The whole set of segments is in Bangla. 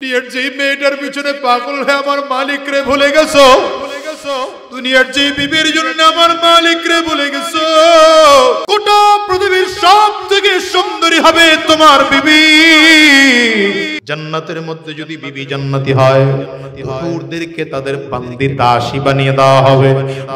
দুনিয়ার যেই মেয়েটার পিছনে পাগল হয়ে আমার মালিক রে ভুলে গেছো, দুনিয়ার যেই বিবির জন্য আমার মালিক রে ভুলে গেছো। গোটা পৃথিবীর সব থেকে সুন্দরী হবে তোমার বিবি। জান্নাতের মধ্যে যদি বিবি জান্নাতি হয়, হুরদেরকে তাদের বান্দি দাসী বানিয়ে দেওয়া হবে,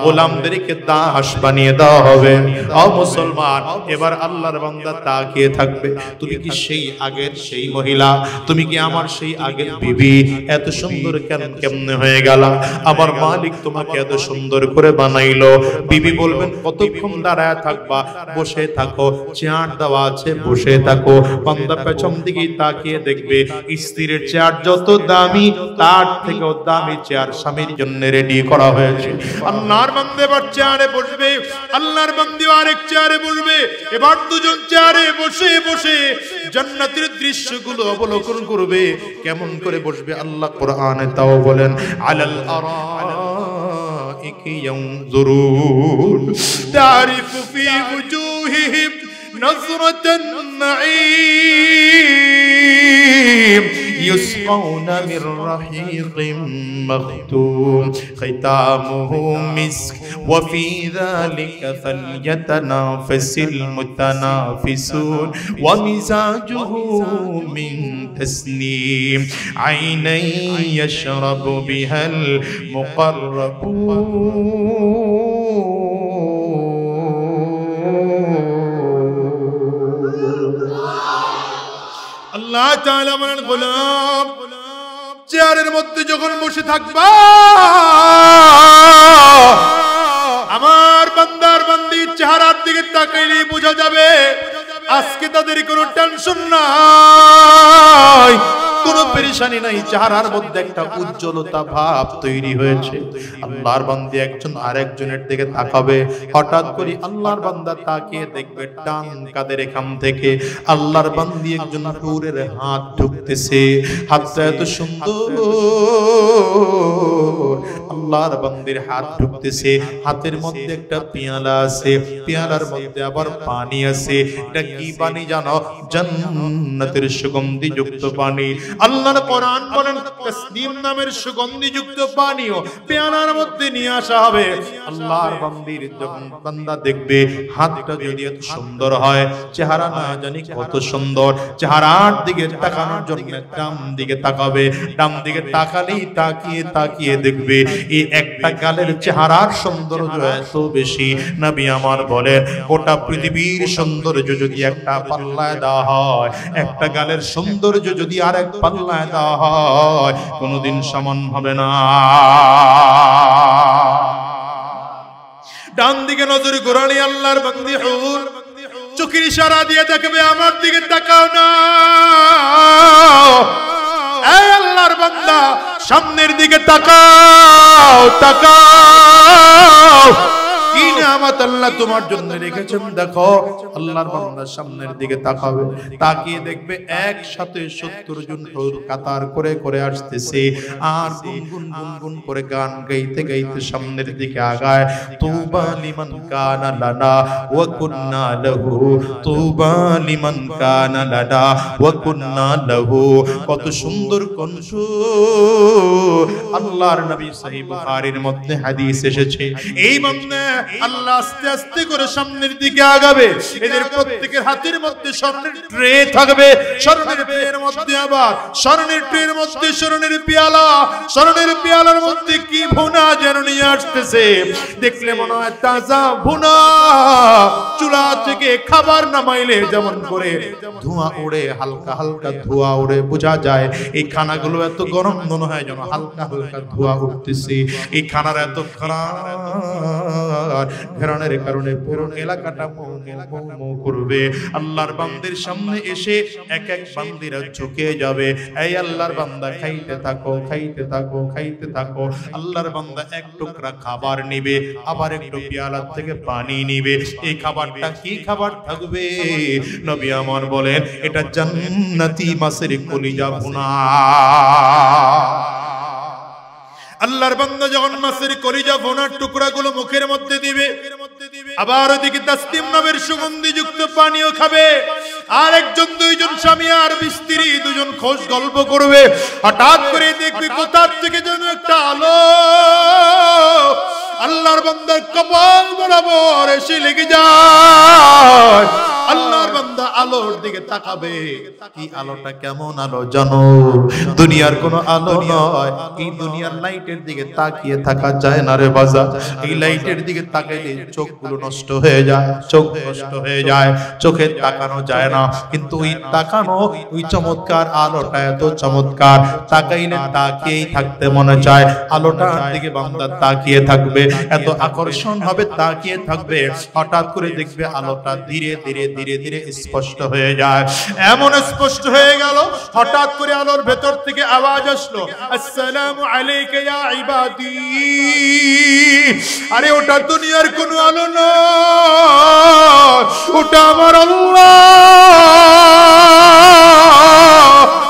গোলামদেরকে দাস বানিয়ে দেওয়া হবে। ও মুসলমান, এবার আল্লাহর বান্দা তাকিয়ে থাকবে, তুমি কি সেই আগের সেই মহিলা? তুমি কি আমার সেই আগের বিবি? এত সুন্দর কেমনে হয়ে গেল? আমার মালিক তোমাকে এত সুন্দর করে বানাইলো। বিবি বলবেন কতক্ষণ দাঁড়ায় থাকবা? বসে থাকো, চেয়ার দেওয়া আছে, বসে থাকো। বান্দা পেছন দিকে তাকিয়ে দেখবে, স্ত্রীর চেয়ার যত দামি তার থেকেও দামি চেয়ার স্বামীর জন্য রেডি করা হয়েছে। আল্লাহর বান্দা এবার চেয়ারে বসবে, আল্লাহর বান্দা আরেক চেয়ারে বসবে। এবার দুজন চেয়ারে বসে বসে জান্নাতের দৃশ্যগুলো অবলোকন করবে। কেমন করে বসবে আল্লাহ কোরআনে তাও বলেন, আলাল আরাইকি ইয়ানজুরুন তারিফু ফি ওজুহিহিম নাযরাতান নাঈম يسقون من رحيق مختوم ختامه مسك وفي ذلك فليتنافس المتنافسون ومزاجه من تسنيم عينا يشرب بها المقربون আল্লাহ তাআলা বলেন, গোলাম চেয়ারের মধ্যে যখন বসে থাকবা, আমার বান্দার বান্দির চেহারার দিকে তাকাইলেই বোঝা যাবে আজকে তাদের কোনো টেনশন নাই, কোনো পেরেশানি নাই। চেহারার মধ্যে একটা উজ্জ্বলতা ভাব তৈরি হয়েছে। আল্লাহর বান্দা একজন আরেকজনের দিকে তাকাবে। হঠাৎ করে আল্লাহর বান্দা তাকিয়ে দেখবে ডান কাদের এখান থেকে আল্লাহর বান্দি একজন হুরের হাত ঢুকতেছে। হাতটা এত সুন্দর, আল্লাহর বান্দির হাত ঢুকতেছে। হাতের মধ্যে একটা পেয়ালা আছে, পেয়ালার মধ্যে আবার পানি আছে। এটা কি পানি জানো? জান্নাতের সুগন্ধিযুক্ত পানি। আল্লাহর কোরআন বলেন তাসনিম নামের সুগন্ধিযুক্ত পানিও পেয়ালার মধ্যে নিয়ে আসা হবে। আল্লাহর বান্দির যখন বান্দা দেখবে হাতটা যদি এত সুন্দর হয়, চেহারা না জানি কত সুন্দর, চেহারার দিকে তাকানোর জন্য ডান দিকে তাকাবে। ডান দিকে তাকালেই তাকিয়ে তাকিয়ে দেখবে এই একটা গালের চেহারার সৌন্দর্য এত বেশি। নবী আমার বলেন গোটা পৃথিবীর সৌন্দর্য যদি একটা পাল্লায় দেওয়া হয়, একটা গালের সৌন্দর্য যদি আরেক পাল্লায় দেওয়া হয়, কোনোদিন সমান হবে না। ডান দিকে নজর ঘোরানি আল্লাহর বান্দি হুর চোখের ইশারা দিয়ে দেখবে আমার দিকে তাকাও না। এই আল্লাহর বান্দা সামনের দিকে তাকাও, তাকাও, কি নিয়ামত আল্লাহ তোমার জন্য রেখেছেন দেখো। আল্লাহর বান্দা সামনের দিকে তাকাবে, তাকিয়ে দেখবে একসাথে 70 জন হুর কাতার করে করে আসতেছে আর গুনগুন গুনগুন করে গান গাইতে গাইতে সামনের দিকে আগায়। তুবা লিমান কানা লানা ওয়া কুন্না লাহু, তুবা লিমান কানা লানা ওয়া কুন্না লাহু। কত সুন্দর কণ্ঠ! আল্লাহর নবী সহিহ বুখারীর মধ্যে হাদিস এসেছে, এই বান্দা আল্লাহ আস্তে আস্তে করে সামনের দিকে আগাবে। এদের প্রত্যেকের হাতের মধ্যে স্বর্ণের ট্রে থাকবে, স্বর্ণের ট্রের মধ্যে আবার স্বর্ণের ট্রের মধ্যে স্বর্ণের পেয়ালা, স্বর্ণের পেয়ালার মধ্যে কি ভুনা যেন নিয়ে আসতেছে। দেখলে মনে হয় তাজা ভুনা। চুলা থেকে খাবার নামাইলে যেমন করে ধোঁয়া ওড়ে, হালকা হালকা ধোঁয়া ওড়ে, বোঝা যায় এই খানাগুলো এত গরম মনে হয় যেন হালকা হালকা ধোঁয়া উঠতেছে। এই খানার এত ঘেরানের কারণে পুরো এলাকাটা মো করবে। আল্লাহর বান্দির সামনে এসে এক এক বান্দিরা ঝুঁকে যাবে। এই আল্লাহর বান্দা খাইতে থাকো, খাইতে থাকো, খাইতে থাকো। আল্লাহর বান্দা এক টুকরা খাবার নিবে, আবার একটু পেয়ালা থেকে পানি নিবে। এই খাবারটা কি খাবার থাকবে? নবী আমার বলেন এটা জান্নাতি মাছের কলিজা ভুনা। আল্লাহর বান্দা যখন মাছের কলিজা ভুনার টুকরাগুলো মুখের মধ্যে দিবে, আবার ওদিকে তাসনিম নামের সুগন্ধিযুক্ত পানিও খাবে। আর একজন দুইজন স্বামী আর স্ত্রী দুজন খোশ গল্প করবে, হঠাৎ করে দেখবি কোথা থেকে যেন একটা আলো আল্লাহর বান্দার কপাল বরাবর এসে লেগে যায়। আল্লাহর বান্দা আলোর দিকে তাকাবে, কি আলোটা কেমন আলো জানো? দুনিয়ার কোন আলো নয়। এই দুনিয়ার লাইটের দিকে তাকিয়ে থাকা যায় না রে বাজার। এই লাইটের দিকে তাকাইলে চোখগুলো নষ্ট হয়ে যায়, চোখ নষ্ট হয়ে যায়, চোখে তাকানো যায় না। কিন্তু ওই তাকানো, ওই চমৎকার আলোটা এত চমৎকার, তাকাইলে তাকিয়েই থাকতে মনে চায়। আলোটার দিকে বান্দা তাকিয়ে থাকবে, এত আকর্ষণ হবে, তাকিয়ে থাকবে। হঠাৎ করে দেখবে আলোটা ধীরে ধীরে ধীরে ধীরে স্পষ্ট হয়ে যায়। এমন স্পষ্ট হয়ে গেল, হঠাৎ করে আলোর ভেতর থেকে আওয়াজ আসলো, আসসালামু আলাইকা ইয়া ইবাদি। আরে ওটা দুনিয়ার কোনো আলো নয়, ওটা আমার আল্লাহ।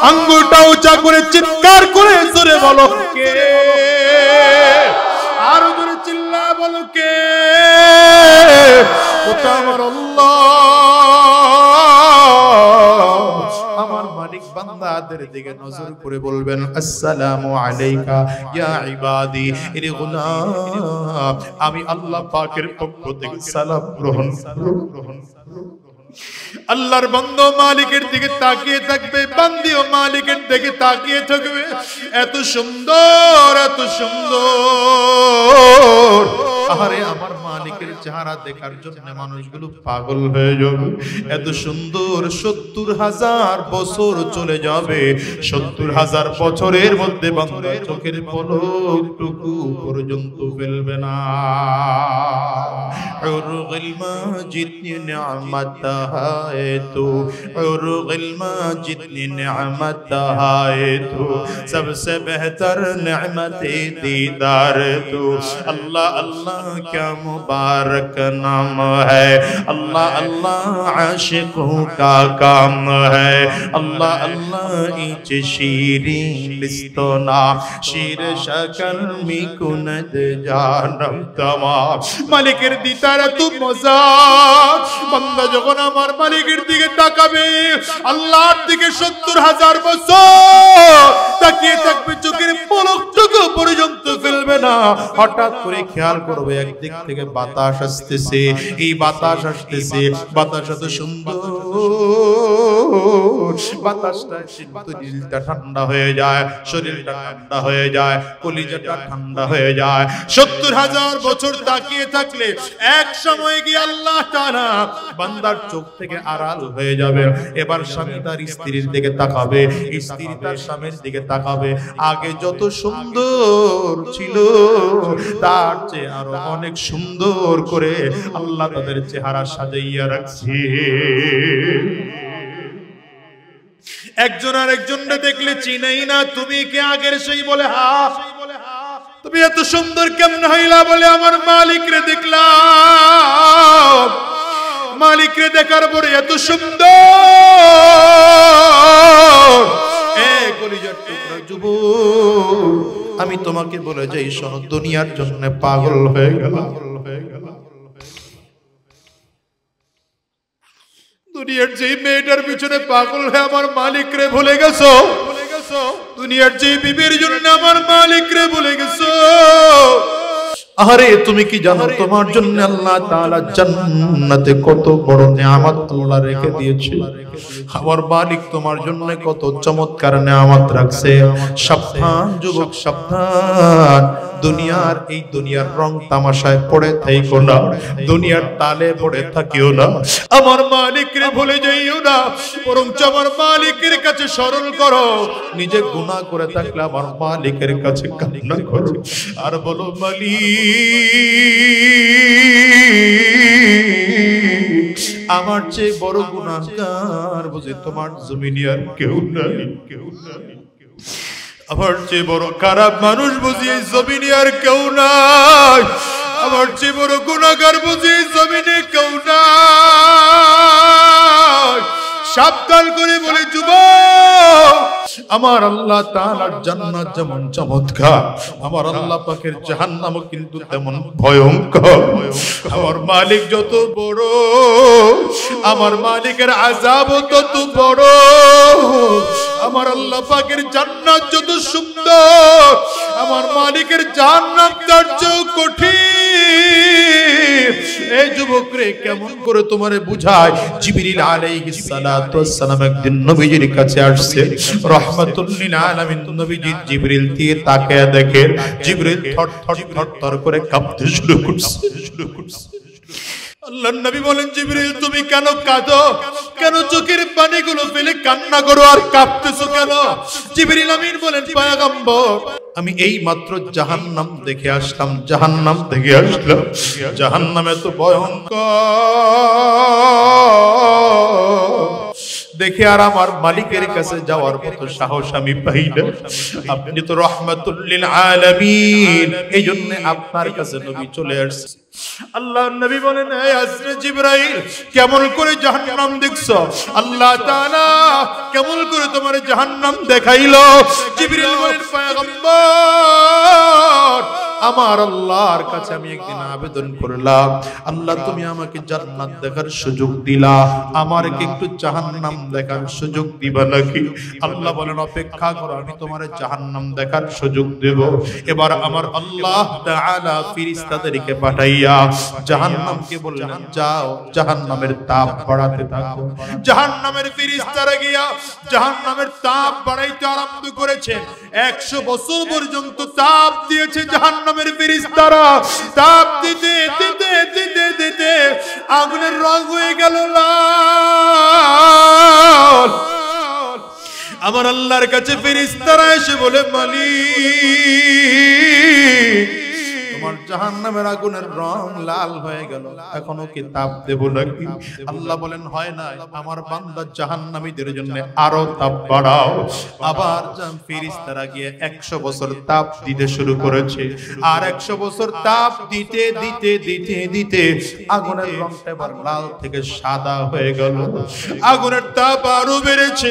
আঙ্গুলটা উঁচা করে চিৎকার করে জোরে বলো কে? আরো জোরে চিল্লা বলো কে? ওটা আমার আল্লাহ। আমার মালিক বান্দাদের দিকে নজর করে বলবেন, আসসালামু আলাইকা ইয়া ইবাদি। এরে গোলাম, আমি আল্লাহ পাকের পক্ষ থেকে সালাম গ্রহণ। আল্লাহর বান্দা মালিকের দিকে তাকিয়ে থাকবে, বান্দিও মালিকের দিকে তাকিয়ে থাকবে। এত সুন্দর, এত সুন্দর। আরে আমার মালিকের চেহারা দেখার জন্য মানুষগুলো পাগল হয়ে যাবে। এত সুন্দর, ৭০,০০০ বছর চলে যাবে, ৭০,০০০ বছরের মধ্যে বান্দা চোখের পলকটুকু পর্যন্ত ফেলবে না। উরুল মাজিদ নিয়ামত है तू, उरुल माजिद नियामत है तू, सबसे बेहतर नेमत दीदार तू। अल्लाह अल्लाह क्या मुबारक नाम है, अल्लाह अल्लाह आशिकों का काम है। अल्लाह अल्लाह इच शीरी लिस्तोना शीर शकर मी कुनद जानम तमाम। मालिकेर दीदार तू मजा। बंदा যখন আমার মালিকের দিকে তাকাবে, আল্লাহর দিকে ৭০,০০০ বছর তাকিয়ে থাকবে, চোখের পলকটুকু পর্যন্ত ফেলবে না। হঠাৎ করে খেয়াল করবে একদিক থেকে বাতাস আসতেছে, এই বাতাস আসতেছে, বাতাস এত সুন্দর, বাতাসটা দিলটা ঠান্ডা হয়ে যায়, শরীরটা ঠান্ডা হয়ে যায়, কলিজাটা ঠান্ডা হয়ে যায়। ৭০,০০০ বছর তাকিয়ে থাকলে এক সময় গিয়ে আল্লাহ তাআলা বান্দার চোখ থেকে আড়াল হয়ে যাবে। এবার স্বামী তার স্ত্রীর দিকে তাকাবে, স্ত্রী তার স্বামীর দিকে তাকাবে। আগে যত সুন্দর ছিল তার চেয়ে আরো অনেক সুন্দর করে আল্লাহ তাদের চেহারা সাজাইয়া রাখছে। একজন আর একজনকে দেখলে চিনেই না, তুমি কে? আগের সেই বলে হা। তুমি এত সুন্দর কেমন হইলা? বলে আমার মালিক রে দেখলাম। মালিক রে দেখার পরে এত সুন্দর। এ কলিজার টুকরা যুবক, আমি তোমাকে বলে যাই, শোনো, দুনিয়ার জন্য পাগল হয়ে গেল। দুনিয়ার যেই মেয়েটার পিছনে পাগল হয়ে আমার মালিক রে ভুলে গেছো, দুনিয়ার যেই বিবির জন্য আমার মালিক রে ভুলে গেছো। আরে তুমি কি জানো তোমার জন্য আল্লাহ তাআলা জান্নাতে কত বড় নিয়ামত আল্লাহ রেখে দিয়েছে? আমার মালিক তোমার জন্য কত চমৎকার নিয়ামত রাখছে। সাবধান যুবক, সাবধান। দুনিয়ার এই দুনিয়ার রং তামাশায় পড়ে থাইকো না, দুনিয়ার তালে পড়ে থাকিও না। আমার মালিকরে ভুলে যাইও না, বরং আমার মালিকের কাছে স্মরণ করো। নিজে গুনাহ করে থাকলে আমার মালিকের কাছে কান্না করো আর বলো, মালিক, আমার চেয়ে বড় গুনাহগার বুঝি তোমার জমিনে আর কেউ নাই, কেউ নাই। আমার চেয়ে বড় খারাপ মানুষ বুঝি এই জমিনে আর কেউ নাই। আমার চেয়ে বড় গুনাহগার বুঝি এই জমিনে কেউ নাই। সাবধান করে বলে যুবক, আমার আল্লাহ তাআলার জান্নাত যেমন চমৎকার, আমার আল্লাহ পাকের জাহান্নামও কিন্তু তেমন ভয়ঙ্কর। আমার মালিক যত বড়, আমার মালিকের আযাবও তত বড়। আমার আল্লাহ পাকের জান্নাত যত সুন্দর, আমার মালিকের জাহান্নাম তার চেয়েও কঠিন। এই যুবক রে, কেমন করে তোমারে বুঝায়? জিবরিল আলাইহিস সালাতু ওয়াস সালাম একদিন নবীজির কাছে আসছে, রাহমাতুল লিল আলামিন। নবীজি জিবরিল দিয়ে তাকিয়ে দেখে জিবরিল থরথর করে কাঁপতে শুরু করছে। আল্লাহর নবী বলেন, জিবরিল তুমি কেন কাঁদো? কেন চোখের পানিগুলো ফেলে কান্না করো আর কাঁপতেছো কেন? জিবরিল আমিন বলেন, পয়গম্বর আমি এই মাত্র জাহান্নাম দেখে আসলাম, জাহান্নাম দেখে আসলাম। জাহান্নাম এত ভয়ঙ্কর দেখে আর আমার মালিকের কাছে যাওয়ার মতো সাহস আমি পাই না। আপনি তো রাহমাতুল লিল আলামিন, এই জন্য আপনার কাছে নবী চলে আসছে। আল্লাহর নবী বলেন, হে হযরত জিবরাইল, কেমন করে জাহান্নাম দেখছো? আল্লাহ তাআলা কেমন করে তোমার জাহান্নাম দেখাইলো? জিবরিল বলেন, পয়গম্বর আমার আল্লাহর কাছে আমি একদিন আবেদন করলাম, আল্লাহ তুমি আমাকে জান্নাত দেখার সুযোগ দিলা, আমার কি একটু জাহান্নাম দেখার সুযোগ দিবা নাকি? আল্লাহ বলেন, অপেক্ষা করো, আমি তোমার জাহান্নাম দেখার সুযোগ দেব। এবার আমার আল্লাহ তাআলা ফেরেশতাদেরকে পাঠাইয়া জাহান্নামকে বললেন, যাও জাহান্নামের তাপ বাড়াতে থাকো। জাহান্নামের ফেরেশতারা গিয়া জাহান্নামের তাপ বাড়াইতে আরম্ভ করেছে। 100 বছর পর্যন্ত তাপ দিয়েছে জাহান্নামের ফেরেশতারা। তাপ দিতে দিতে দিতে দিতে আগুনের রং হয়ে গেল লাল। আমার আল্লাহর কাছে ফেরেশতারা এসে বলে, মালিক তোমার জাহান্নামের আগুনের রং লাল হয়ে গেল, এখনো কি তাপ দেব নাকি? আল্লাহ বলেন, হয় না, আমার বান্দা জাহান্নামীদের জন্য আরো তাপ বাড়াও। আবার ফেরেশতারা গিয়ে 100 বছর তাপ দিতে শুরু করেছে। আর 100 বছর তাপ দিতে দিতে দিতে দিতে আগুনের রংটা এবার লাল থেকে সাদা হয়ে গেল। আগুনের তাপ আরো বেড়েছে।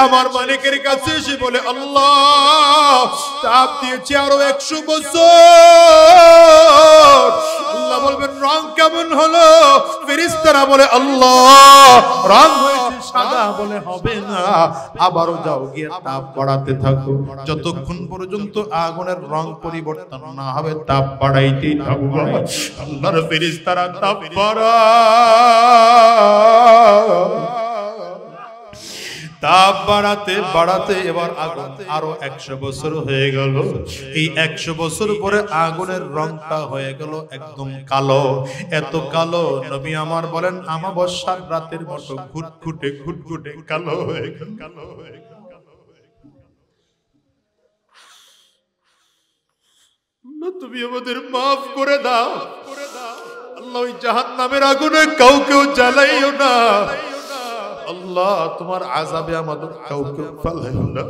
আমার মালিকের কাছে এসে বলে, আল্লাহ তাপ দিয়েছে আরো 100 বছর। আল্লাহ বলবেন, রং কেমন হলো? ফেরেশতারা বলে, আল্লাহ রং হয়েছে সাদা। বলে, হবে না, আবারও যাও গিয়ে তাপ বাড়াতে থাকো। যতক্ষণ পর্যন্ত আগুনের রং পরিবর্তন না হবে তাপ বাড়াইতেই থাকো। আল্লাহর ফেরেশতারা তাপ তাপ বাড়াতে বাড়াতে এবার আগুন আরো 100 বছর হয়ে গেল। এই 100 বছর পরে আগুনের রংটা হয়ে গেল একদম কালো। এত কালো, নবী আমার বলেন আমাবস্যার রাতের মতো ঘুটঘুটে ঘুটঘুটে কালো হয়ে গেল। তুমি আমাদের মাফ করে দাও আল্লাহ। ওই জাহান্নামের আগুনে কাউকেও জ্বালাইও না আল্লাহ, তোমার আযাবে আমাদের কাউকে ফালাইও না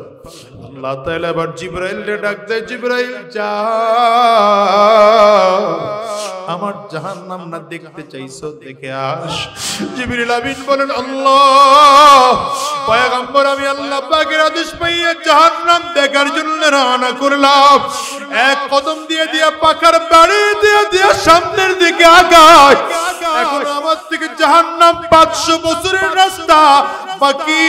আল্লাহ তাআলা। এবার জিবরাইলকে ডাক দেয়, জিবরাইল যা, আমার জাহান্নাম না দেখতে চাইছো, দেখে আস। জিবরিল আমিন বলেন, আল্লাহ পয়গম্বর আমি আল্লাহ পাকের আদেশ পাইয়া জাহান্নাম দেখার জন্য রওনা করলাম। এক কদম দিয়ে দিয়া পাখার বাড়ি দিয়ে দিয়া সামনের দিকে আগায়। এখন আমার থেকে জাহান্নাম 500 বছরের রাস্তা বাকি।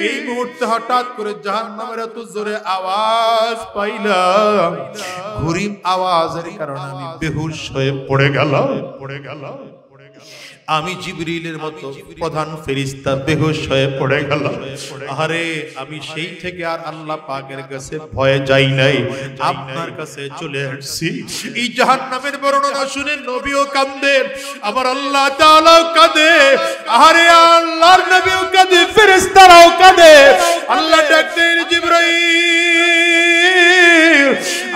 এই মুহূর্তে হঠাৎ করে জাহান্নামের এত জোরে আওয়াজ পাইলাম, ঘুরিম আওয়াজের কারণে আমি বেহুশ হয়ে পড়ে গেলাম। আমি জিবরিলের মতো প্রধান ফেরেশতা বেহুশ হয়ে পড়ে গেলাম। আরে আমি সেই থেকে আর আল্লাহ পাকের কাছে ভয়ে যাই নাই, আপনার কাছে চলে আসছি। এই জাহান্নামের বর্ণনা শুনে নবীও কাঁদে, আমার আল্লাহ তাআলাও কাঁদে। আরে আল্লাহর নবীও কাঁদে, ফেরেশতারাও কাঁদে। আল্লাহ ডাকতেন, জিবরাইল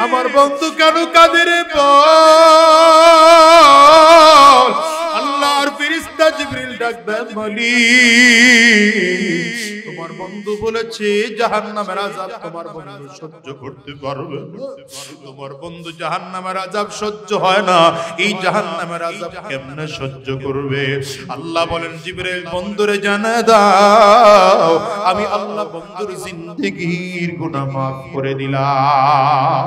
আমার বন্ধু কেন কাঁদে রে বল। আল্লাহর ফেরেশতা জিবরিল ডাক দেন, মালিক তোমার বন্ধু বলেছে জাহান্নামের আযাব তোমার বন্ধু সহ্য করতে পারবে না, তোমার বন্ধু জাহান্নামের আযাব সহ্য হয় না, এই জাহান্নামের আযাব কেমনে সহ্য করবে? আল্লাহ বলেন জিবরাইল বন্ধুরে জানায় দাও আমি আল্লাহ বন্ধুর জিন্দেগীর গুনাহ মাফ করে দিলাম।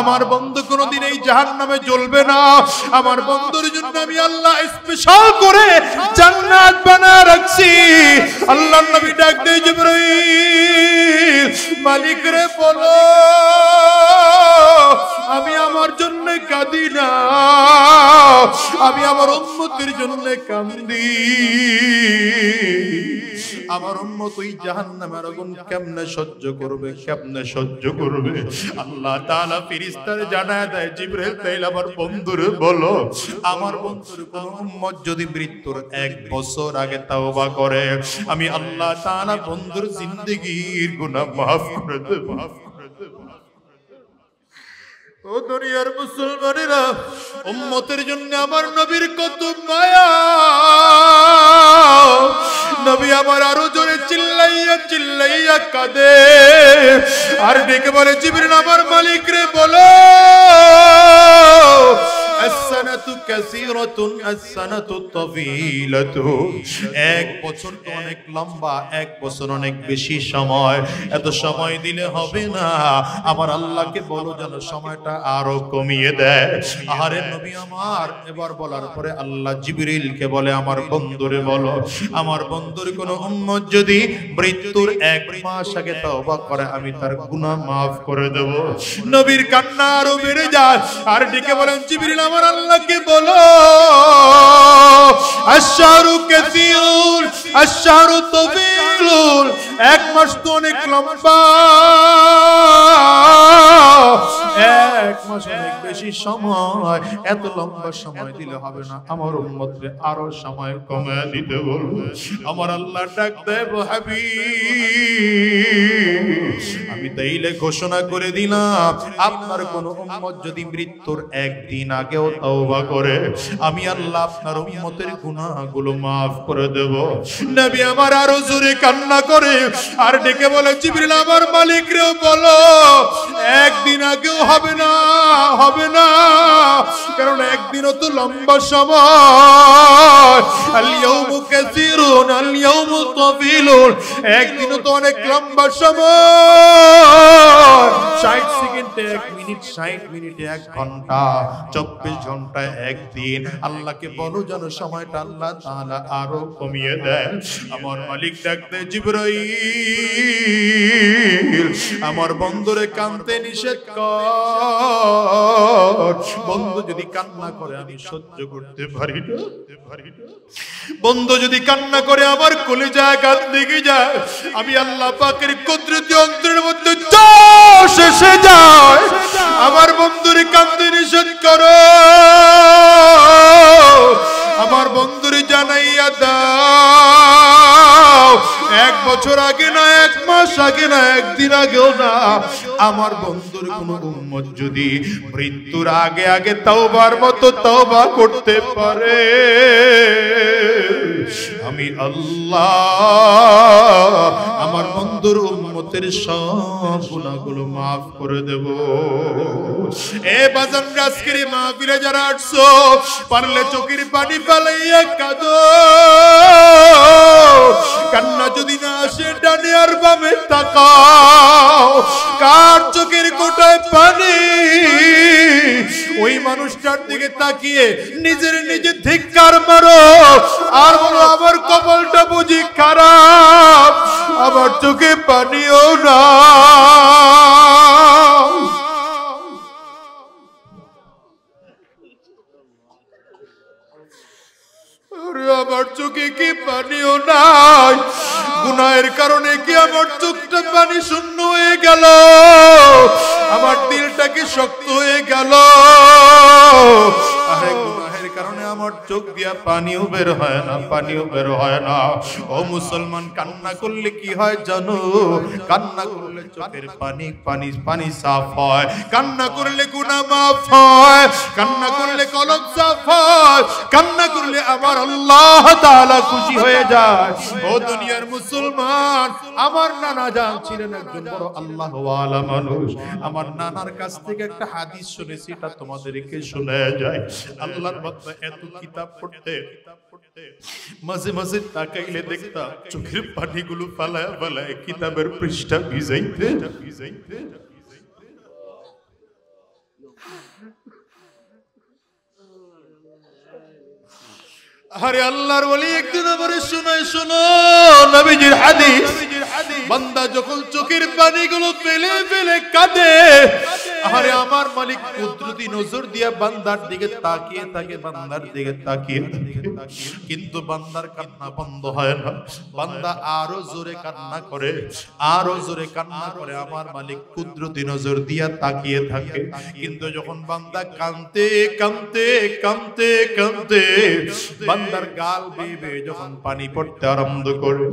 আমার বন্ধু কোনোদিন এই জাহান্নামে জ্বলবে না। আমার বন্ধুর জন্য আমি আল্লাহ স্পেশাল করে জান্নাত বানায় রাখছি। আল্লাহর নবী ডাক দেয় জিবরাইল মালিক রে বলো আমি আমার জন্য কাঁদি না, আমি আমার উম্মতের জন্য কাঁদি। আমার উম্মত ওই জাহান্নামের আগুন কেমনে সহ্য করবে, কেমনে সহ্য করবে? আল্লাহ তাআলা ফেরেশতারে জানায় দেয় জিবরাইল তাইলে আমার বন্ধুরে বলো আমার বন্ধুর কোন উম্মত যদি মৃত্যুর 1 বছর আগে তাওবা করে আমি আল্লাহ তাআলা বন্ধুর জিন্দেগীর গুনাহ মাফ করে দেব। ও দুনিয়ার মুসলমানেরা উম্মতের জন্য আমার নবীর কত মায়া। নবী আমার আরো জোরে চিল্লাইয়া চিল্লাইয়া কাঁদে আর ডেকে বলে জিবরিল আমার মালিক রে বলো as-sanatu kathiratun as-sanatu tawilatun। 1 বছর তো অনেক লম্বা, 1 বছর অনেক বেশি সময়, এত সময় দিলে হবে না। আমার আল্লাহকে বলো যেন সময়টা আরো কমিয়ে দেয়। আরে নবী আমার এবার বলার পরে আল্লাহ জিবরিলকে বলে আমার বন্ধুরে বলো আমার বন্ধুর কোন উম্মত যদি মৃত্যুর 1 মাস আগে তওবা করে আমি তার গুনাহ maaf করে দেব। নবীর কান্না আরো বেড়ে যায় আর ডেকে বলেন জিবরিল আমার আল্লাহকে বলো আশ-শাহরু কাসীর আশ-শাহরু তাওীল। 1 মাস তো অনেক লম্বা, 1 মাস অনেক বেশি সময়, এত লম্বা সময় দিলে হবে না, আমার উম্মতরে আরো সময় কমে দিতে বলবো। আমার আল্লাহ ডাক দেব হাবিব আমি তাইলে ঘোষণা করে দিলাম আপনার কোন উম্মত যদি মৃত্যুর 1 দিন আগেও তওবা করে আমি আল্লাহ আপনার উম্মতের গুনাহগুলো maaf করে দেব। নবী আমার আরো জোরে কান্না করে আর ডেকে বলে জিবরিল আমার মালিক রে বলো 1 দিন আগেও হবে না, হবে না, কারণ 1 দিনও তো লম্বা সময়। আল ইয়াউমু কাসীরুন আল ইয়াউমু তাওীলুন। 1 দিনও তো অনেক লম্বা সময়। 60 সেকেন্ডে 1 মিনিট, 60 মিনিটে 1 ঘন্টা, 24 ঘন্টায় 1 দিন। আল্লাহকে বলো যেন সময়টা আল্লাহ তাআলা আরো কমিয়ে দেয়। আমার মালিক ডাকতে জিবরাইল আমার বন্ধুরে কাঁদতে নিষেধ কর। বন্ধু যদি কান্না করে আমি সহ্য করতে পারি না, বন্ধু যদি কান্না করে আমার কলিজায় কান লেগে যায়, আমি আল্লাহ পাকের কুদরতি অন্তরের মধ্যে জোশ এসে যায়। আমার বন্ধুরে কাঁদতে নিষেধ করো, আমার বন্ধুরে জানাইয়া দাও 1 বছর আগে না, 1 মাস আগে না, 1 দিন আগেও না, আমার বন্ধুর কোন উম্মত যদি মৃত্যুর আগে আগে তওবার মতো তওবা করতে পারে আমি আল্লাহ আমার বন্ধুর উম্মতের সব গুনাহগুলো maaf করে দেব। এ বাজান আজকের মাহফিলে যারা আসছো পারলে চোখের পানি ফেলাইয়া কাঁদো। কান্না যদি না আসে ডানে আর বামে তাকাও, কার চোখের কোটায় পানি ওই মানুষটার দিকে তাকিয়ে নিজের নিজে ধিক্কার মারো আর বলো আমার কপালটা বুঝি খারাপ, আমার চোখে পানিও না। আমার চোখে কি পানিও নাই, গুনাহের কারণে কি আমার চোখটা পানি শূন্য হয়ে গেল, আমার দিলটা কি শক্ত হয়ে গেল। আরে গুনাহের কারণে আমার আমার চোখ দিয়া পানিও বের হয় না, পানিও বের হয় না। ও মুসলমান, কান্না করলে কি হয় জানো? কান্না করলে চোখের পানি পানি পানি সাফ হয়, কান্না করলে গুনাহ মাফ হয়, কান্না করলে কলব সাফ হয়, কান্না করলে আমার আল্লাহ তাআলা খুশি হয়ে যায়। ও দুনিয়ার মুসলমান, আমার নানা জান ছিলেন একজন বড় আল্লাহ ওয়ালা মানুষ। আমার নানার কাছ থেকে একটা হাদিস শুনেছি, এটা তোমাদেরকে শোনায়া যায়। আল্লাহর বান্দা এত কিতাব পড়তে মাঝে মাঝে তাকাইলে দেখতাম চোখের পানিগুলো ফালায় ফালায় কিতাবের পৃষ্ঠা ভিজাইতে। আরে আল্লাহর ওলি একদিন আমারে শোনায়, শোনো নবীজির হাদিস। বান্দা যখন চোখের পানিগুলো ফেলে ফেলে কাঁদে, আরে আমার মালিক কুদরতি নজর দিয়া বান্দার দিকে তাকিয়ে থাকে, বান্দার দিকে তাকিয়ে থাকে, কিন্তু বান্দার কান্না বন্ধ হয় না। বান্দা আরো জোরে কান্না করে, আরো জোরে কান্না করে, আমার মালিক কুদরতি নজর দিয়া তাকিয়ে থাকে। কিন্তু যখন বান্দা কাঁদতে কাঁদতে কাঁদতে কাঁদতে বান্দার গাল বেয়ে বেয়ে যখন পানি পড়তে আরম্ভ করে,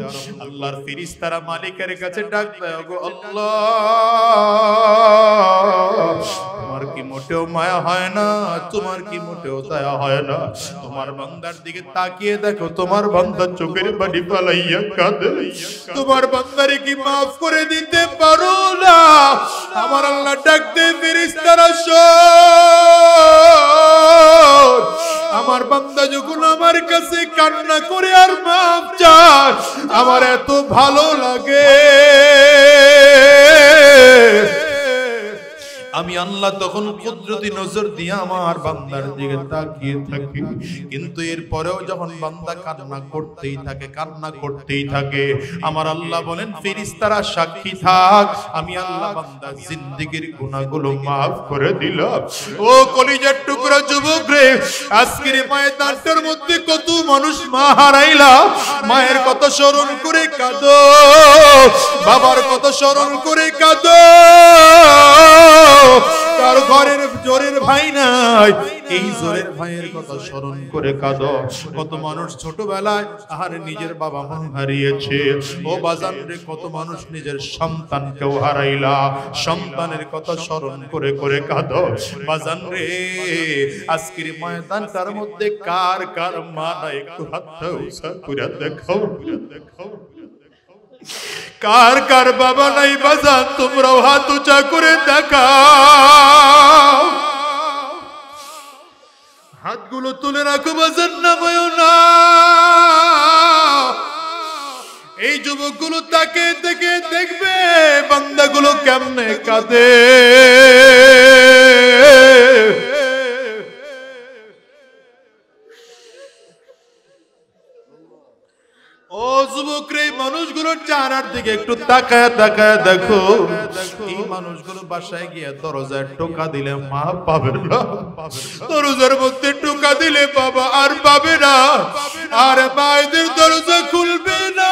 আল্লাহর ফেরেশতারা মালিকের কাছে ডাক দেয়, ওগো আল্লাহ, তোমার কি মোটেও মায়া হয় না? তোমার কি মোটেও দয়া হয় না? তোমার বান্দার দিকে তাকিয়ে দেখো, তোমার বান্দা চোখের পানি ফালাইয়া কাঁদে, তোমার বান্দারে কি মাফ করে দিতে পারো না? আমার আল্লাহ ডাক দেয়, ফেরেশতারা শোন, আমার বান্দা যখন আমার কাছে কান্না করে আর মাফ চায়, আমার এত ভালো লাগে। আমি আল্লাহ তখন কুদরতি নজর দিয়ে আমার বান্দার দিকে তাকিয়ে থাকি। কিন্তু এরপরেও যখন বান্দা কান্না করতেই থাকে, কান্না করতেই থাকে, আমার আল্লাহ বলেন, ফেরেশতারা সাক্ষী থাক, আমি আল্লাহ বান্দার জিন্দেগীর গুনাহগুলো মাফ করে দিলাম। ও কলিজার টুকরা যুবক রে, আজকের ময়দানটার মধ্যে কত মানুষ মা হারাইলা, মায়ের কত স্মরণ করে কাঁদো, বাবার কত স্মরণ করে কাঁদো, তার ঘরের জোরের ভাই নাই, এই জোরের ভাইয়ের কথা স্মরণ করে কাঁদো। কত মানুষ ছোটবেলায় আহারে নিজের বাবা মা হারিয়েছে। ও বাজান রে, কত মানুষ নিজের সন্তানকেও হারাইলা, সন্তানের কথা স্মরণ করে করে কাঁদো। বাজান রে, আজকের ময়দানটার মধ্যে কার কার মা নাই, একটু হাতটা উঁচা করে দেখাও, কার কার বাবা নাই বাজান, তোমরাও হাত উঁচা করে দেখাও। হাতগুলো তুলে রাখো বাজান, নামায়ও না। এই যুবকগুলো তাকে দেখে দেখবে বান্দাগুলো কেমনে কাঁদে। ও যুবক রে, মানুষগুলোর চেহারার দিকে একটু তাকায় তাকায় দেখো। এই মানুষগুলো বাসায় গিয়ে দরজায় টোকা দিলে মা পাবে না, দরজার মধ্যে টোকা দিলে বাবা আর পাবে না, আর মায়েদের দরজা খুলবে না।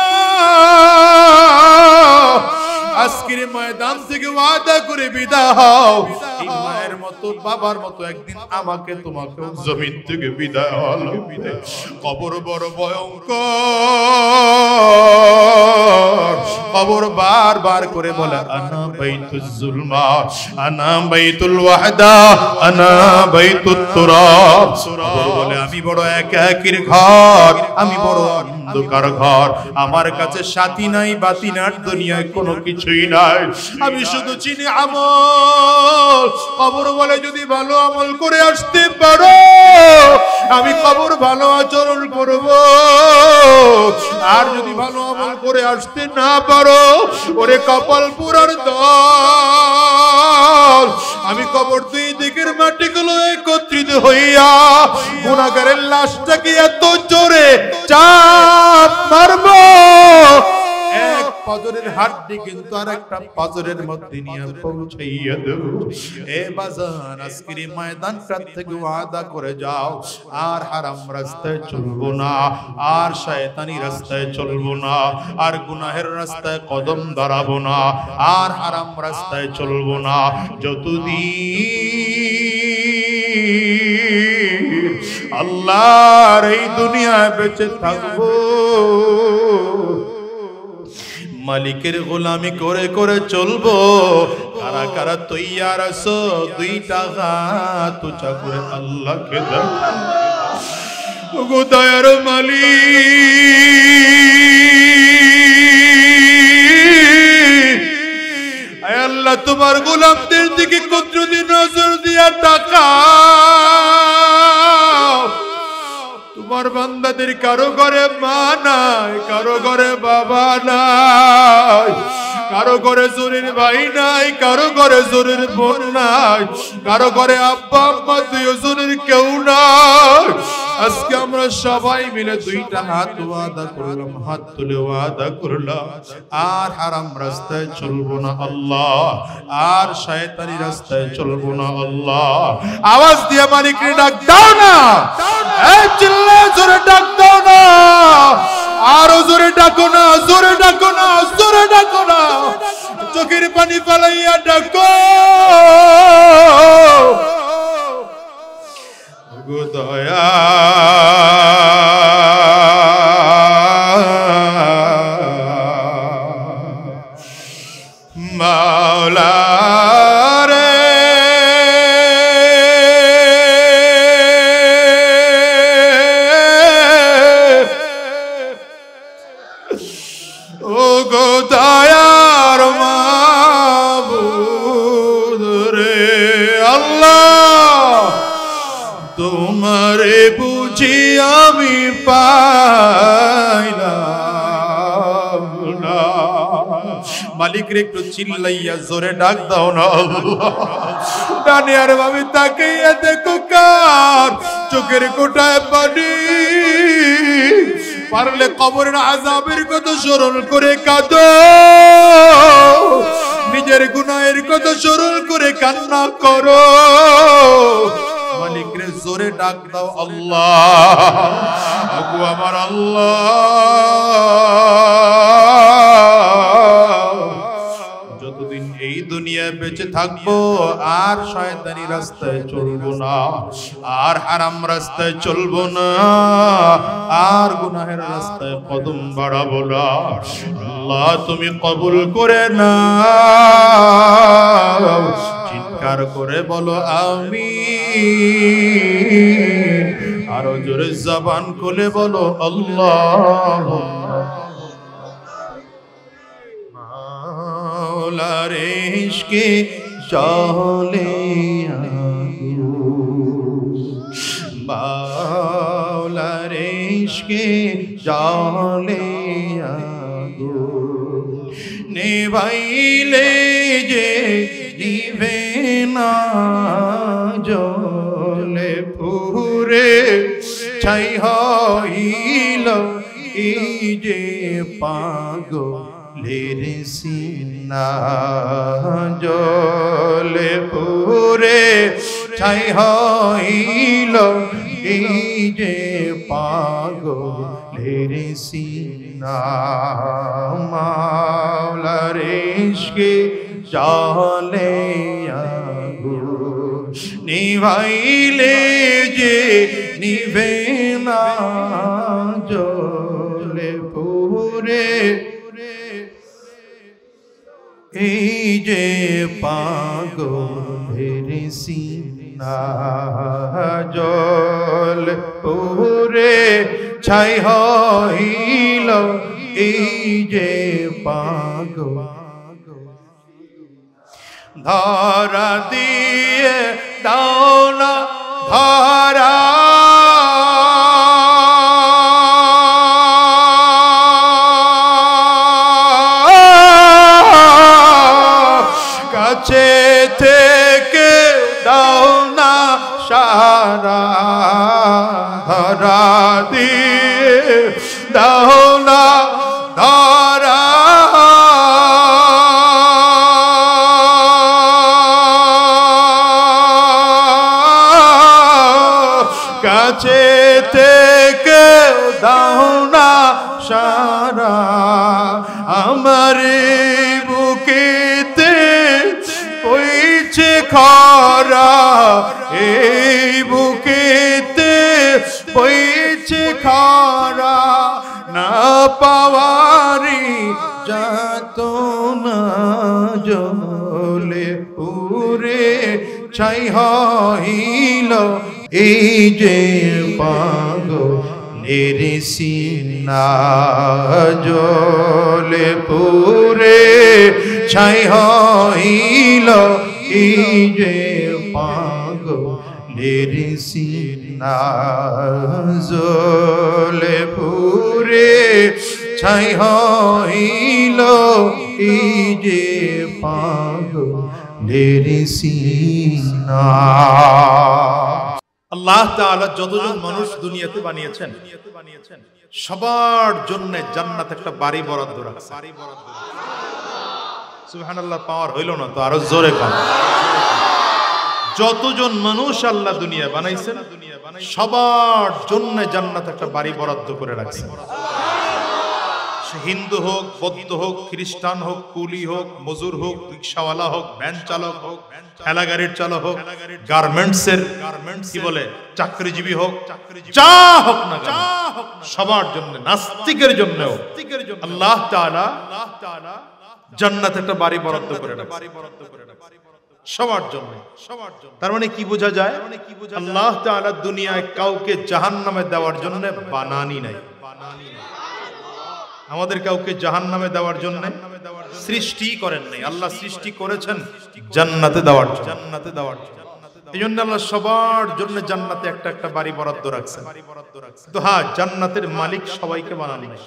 আজকের ময়দান থেকে ওয়াদা করে বিদায় হও, এই মায়ের মতো বাবার মতো একদিন আমাকে তোমাকে জমিন থেকে বিদায় হলো। কবর বড় ভয়ঙ্কর, কবর বারবার করে বলে, আনা বাইতুল জুলমা, আনা বাইতুল ওয়াহদা, আনা বাইতুত তুরাব। কবর বলে, আমি বড় একাকির ঘর, আমি বড় অন্ধকার ঘর, আমার কাছে সাথী নাই বাতি নাই, দুনিয়ায় কোনো কিছুই নাই, আমি শুধু চিনি আমল। কবর বলে, যদি ভালো আমল করে আসতে পারো, আমি কবর ভালো আচরণ করব, আর যদি ভালো আমল করে আসতে না পারো, ওরে কপাল পুরার দল, আমি কবর দুই দিকের মাটিগুলো একত্রিত হইয়া গুনাহগারের লাশটাকে এত জোরে চাপ মারবো, এক পাজরের হাড্ডি কিন্তু আর একটা পাজরের মধ্যে নিয়ে পৌঁছাইয়া দেব। এ বাজান, আজকের ময়দানটা থেকে ওয়াদা করে যাও, আর হারাম রাস্তায় চলবো না, আর শয়তানি রাস্তায় চলবো না, আর গুনাহের রাস্তায় কদম দাঁড়াবো না, আর হারাম রাস্তায় চলবো না। যতদিন আল্লাহর এই দুনিয়ায় বেঁচে থাকবো মালিকের গোলামি করে করে চলবো। কারা কারা তৈয়ার আছো দুইটা হাত উঁচা করে আল্লাহকে দেখো। ওগো দয়ার মালিক, আয় আল্লাহ তোমার গোলামদের দিকে কুদরতি নজর দিয়া তাকাও। তোমার বান্দাদের কারো ঘরে মা নাই, কারো ঘরে বাবা নাই, কারো ঘরে জোরের ভাই নাই, কারো ঘরে জোরের বোন নাই, কারো ঘরে আব্বা আম্মা দুইজনের কেউ নাই। আজকে আমরা সবাই মিলে দুইটা হাত ওয়াদা করলাম, হাত তুলে ওয়াদা করলাম আর হারাম রাস্তায় চলবো না আল্লাহ, আর শয়তানি রাস্তায় চলবো না আল্লাহ। আওয়াজ দিয়ে মালিককে ডাক দাও না, এই চিল্লায় জোরে ডাক দাও না, আরো জোরে ডাকো না, জোরে ডাকো না, জোরে ডাকো না, চোখের পানি ফেলাইয়া ডাকো। গো দয়া মাওলা রে, ও গো দয়ার মাবুদ রে আল্লাহ, তোমারে বুঝি আমি পাইলাম না। মালিক রে একটু চিল্লাইয়া জোরে ডাক দাও না আল্লাহ। ডানে আর বামে তাকাইয়া দেখো কার চোখের কোটায় পানি, পারলে কবরের আযাবের কথা স্মরণ করে কাঁদো, নিজের গুনাহের কথা স্মরণ করে কান্না করো। মালিক রে জোরে ডাক দাও আল্লাহ, আগু আমার আল্লাহ। যতদিন এই দুনিয়ায় বেঁচে থাকবো আর শয়তানি রাস্তায় চলবো না, আর হারাম রাস্তায় চলবো না, আর গুনাহের রাস্তায় কদম বাড়াবো না। আল্লাহ তুমি কবুল করে নাও, চিৎকার করে বলো আমিন, আরো জোরে জবান খুলে বলো আল্লাহ। মাওলার ইশকে চলে মাওলার ইশকে চলে নেভাইলে যে দিবে না জলে পুরে ছাই হইল এই যে পাগলের সিনা, জলে পুরে ছাই হইল এই যে পাগলের সিনা। মাওলার ইশকে চলে আগুন নিভাইলে যে নিভে না জলে পুরে এই যে পাগলের সিনা, জল পুরে ছাই হইল এই যে পাগল। ধরা দিয়ে দাও না ধরা, কাছে থেকে দাও না সারা, ধরা দিয়ে দাও না ধরা, কাছে থেকে দাও না সারা। আমার বুকেতে হইছে খরা, এই বুকেতে পাওয়ারি যাত না জলে পুরে ছাই হইল এই যে পাগলের সিনা জলে পুরে ছাই হইল এই যে পাগলের সিনা জলে পুরে ছাই হইল এই যে পাগলের সিনা। আল্লাহ তাআলা যতজন মানুষ দুনিয়াতে বানিয়েছেন সবার জন্য জান্নাত একটা বাড়ি বরাদ্দ রাখছে। সুবহানাল্লাহ, পাওয়ার হইল না তো আরো জোরে কান। যতজন মানুষ আল্লাহ দুনিয়া বানাইছেন সবার জন্য জান্নাত একটা বাড়ি বরাদ্দ করে রাখছে। হিন্দু হোক, বৌদ্ধ হোক, খ্রিস্টান হোক, কুলি হোক, মজুর হোক, রিক্সাওয়ালা হোক, ভ্যান চালক হোক, ঠেলা গাড়ির চালক হোক, গার্মেন্টসের কি বলে চাকরিজীবী হোক, যা হোক না সবার জন্য, নাস্তিকের জন্য আল্লাহ তাআলা জান্নাতে একটা বাড়ি বরাদ্দ করে রাখছে সবার জন্য। তার মানে কি বোঝা যায়? আল্লাহ তাআলা দুনিয়ায় কাউকে জাহান্নামে দেওয়ার জন্য বানানি নাই। আমাদের কাউকে জাহান্নামে দেওয়ার জন্য সৃষ্টি করেন নাই। আল্লাহ সৃষ্টি করেছেন জান্নাতে দেওয়ার জন্য। এই জন্য আল্লাহ সবার জন্য জান্নাতে একটা একটা বাড়ি বরাদ্দ রাখছেন। তো হ্যাঁ, জান্নাতের মালিক সবাইকে বানানি নাই।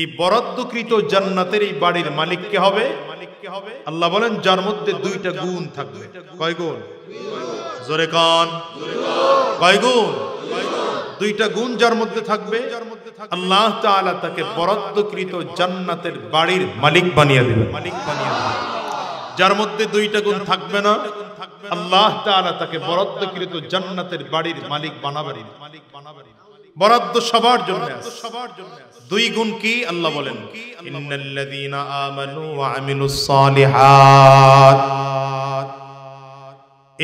এই বরাদ্দকৃত জান্নাতের এই বাড়ির মালিক কে হবে? আল্লাহ বলেন যার মধ্যে দুইটা গুণ থাকবে। কয় গুণ? জোরে কান। কয় গুণ? দুইটা গুণ যার মধ্যে থাকবে আল্লাহ তাআলা তাকে বরাদ্দকৃত জান্নাতের বাড়ির মালিক বানিয়ে দিবেন। যার মধ্যে দুইটা গুণ থাকবে না আল্লাহ তাআলা তাকে বরাদ্দকৃত জান্নাতের বাড়ির মালিক বানাবেন। বরাদ্দ সবার জন্য আছে। দুই গুণ কি? আল্লাহ বলেন ইন্নাল্লাযীনা আমানু ওয়া আমিলুস সালিহাত,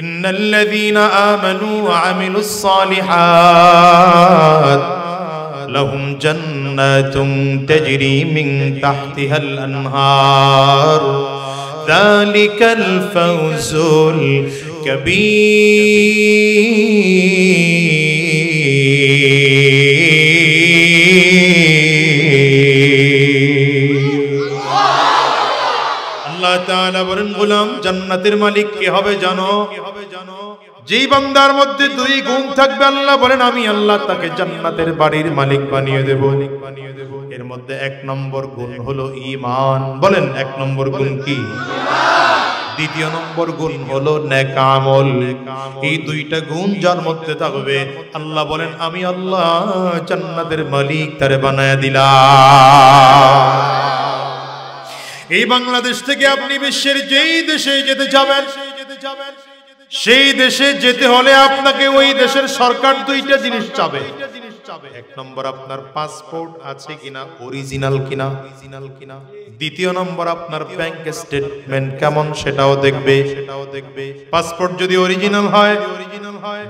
ইন্নাল্লাযীনা আমানু ওয়া আমিলুস সালিহাত লাহুম জান্নাতুন তাজরি মিন তাহতিহাল আনহার যালিকাল ফাওজুল কাবীর। আল্লাহ তাআলা বলেন গোলাম জান্নাতের মালিক কে হবে জানো? যেই বান্দার মধ্যে দুই গুণ থাকবে আল্লাহ বলেন আমি আল্লাহ তাকে জান্নাতের বাড়ির মালিক বানিয়ে দেব। এর মধ্যে এক নম্বর গুণ হলো ঈমান। বলেন এক নম্বর গুণ কি? দ্বিতীয় নম্বর গুণ হলো নেক আমল। এই দুইটা গুণ যার মধ্যে থাকবে আল্লাহ বলেন আমি আল্লাহ জান্নাতের মালিক তারে বানায় দিলাম। এই বাংলাদেশ থেকে আপনি বিশ্বের যেই দেশে যেতে যাবেন সেই দেশে যেতে হলে আপনাকে ওই দেশের সরকার দুইটা জিনিস চাবে। এক নম্বর আপনার পাসপোর্ট আছে কিনা, অরিজিনাল কিনা। দ্বিতীয় নম্বর আপনার ব্যাংক স্টেটমেন্ট কেমন সেটাও দেখবে। পাসপোর্ট যদি অরিজিনাল হয়,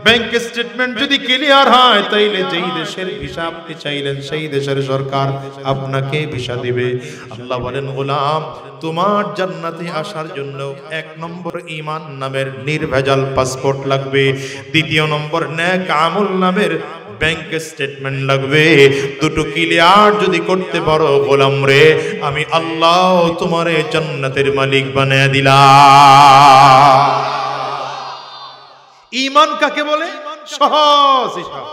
ব্যাংক স্টেটমেন্ট যদি ক্লিয়ার হয়, তাইলে যেই দেশের ভিসা আপনি চাইলেন সেই দেশের সরকার আপনাকে ভিসা দিবে। আল্লাহ বলেন গোলাম তোমার জান্নাতে আসার জন্য এক নম্বর ঈমান নামের নির্ভেজাল পাসপোর্ট লাগবে, দ্বিতীয় নম্বর নেক আমল নামের ব্যাংক স্টেটমেন্ট লাগবে। দুটো ক্লিয়ার যদি করতে পারো গোলাম রে আমি আল্লাহ তোমারে জান্নাতের মালিক বানিয়ে দিলাম। ঈমান কাকে বলে? সহজ হিসাব।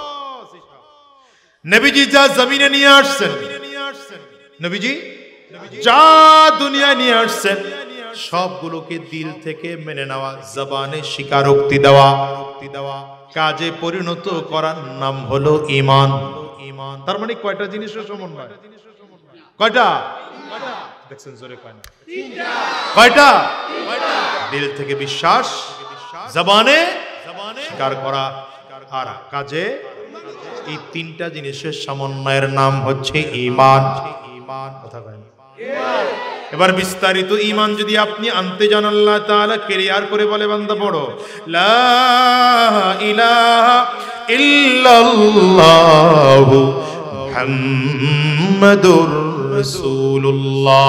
নবীজি যা জমিনে নিয়ে আসছেন, নবীজি যা দুনিয়া নিয়ে আসছেন সবগুলোকে দিল থেকে মেনে নেওয়া, জবানে স্বীকারোক্তি দেওয়া, কাজে পরিণত করার নাম হলো ঈমান। তার মানে কয়টা জিনিসের সমন্বয়? কয়টা? দেখছেন জোরে কয় না? কয়টা? দিল থেকে বিশ্বাস, জবানে স্বীকার করা আর কাজে, এই তিনটা জিনিসের সমন্বয়ের নাম হচ্ছে ঈমান। কথা কয় না? এবার বিস্তারিত ঈমান যদি আপনি আনতে যান আল্লাহ তাআলা ক্লিয়ার করে বলে বান্দা পড়ো লা ইলাহা ইল্লাল্লাহু মুহাম্মাদুর রাসূলুল্লাহ।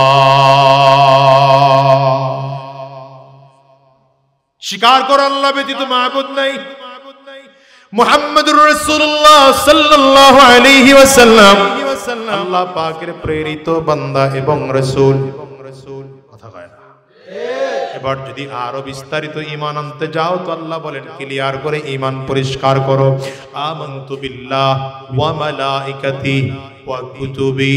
স্বীকার করো আল্লাহ ব্যতীত মাবুদ নাই। মুহাম্মাদুর রাসূলুল্লাহ সাল্লাল্লাহু আলাইহি ওয়াসাল্লাম আল্লাহ পাকের প্রেরিত বান্দা এবং রাসূল। কথা কয় না। এবার যদি আরো বিস্তারিত ঈমান আনতে যাও তো আল্লাহ বলেন ক্লিয়ার করে ঈমান পরিষ্কার করো। আমানতু বিল্লাহ ওয়া মালাইকাতি ওয়া কুতুবি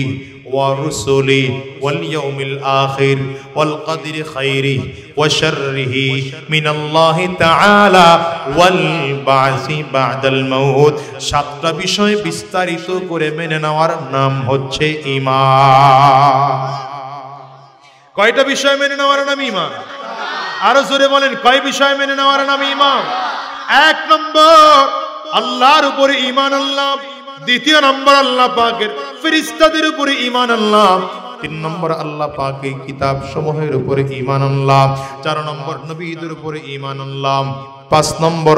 ওয়া রুসুলি ওয়াল ইয়াউমিল আখির ওয়াল কদরি খাইরি ওয়া শাররিহি মিনাল্লাহি তাআলা ওয়াল বাসি বাদাল মাউত। সাতটা বিষয় বিস্তারিত করে মেনে নেওয়ার নাম হচ্ছে ঈমান। কয়টা বিষয় মেনে নেওয়ার নাম ঈমান? আরো জোরে বলেন, কয় বিষয় মেনে নেওয়ার নাম ঈমান? এক নম্বর আল্লাহর উপরে ঈমান আনলাম। দ্বিতীয় নম্বর আল্লাহ পাকের ফেরেশতাদের উপরে ঈমান আনলাম। তিন নম্বর আল্লাহ পাকের কিতাব সমূহের উপরে ঈমান আনলাম। চার নম্বর নবীদের উপরে ঈমান আনলাম। পাঁচ নম্বর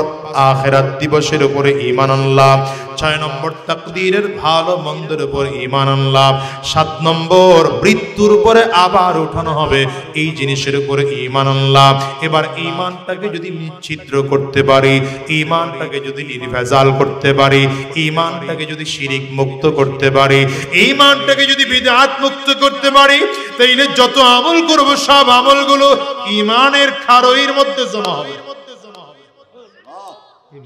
আখিরাত দিবসের উপরে ঈমান আনলাম। ছয় নম্বর তাকদীরের ভালো মন্দের উপরে ঈমান আনলাম। সাত নম্বর মৃত্যুর উপরে আবার উঠানো হবে, এই জিনিসের উপরে ঈমান আনলাম। এবার ঈমানটাকে যদি নিশ্চিদ্র করতে পারি, ঈমানটাকে যদি নির্ভেজাল করতে পারি, ঈমানটাকে যদি শিরিক মুক্ত করতে পারি, ঈমানটাকে যদি বিদআত মুক্ত করতে পারি, তাইলে যত আমল করব সব আমলগুলো ঈমানের খারইয়ের মধ্যে জমা হবে।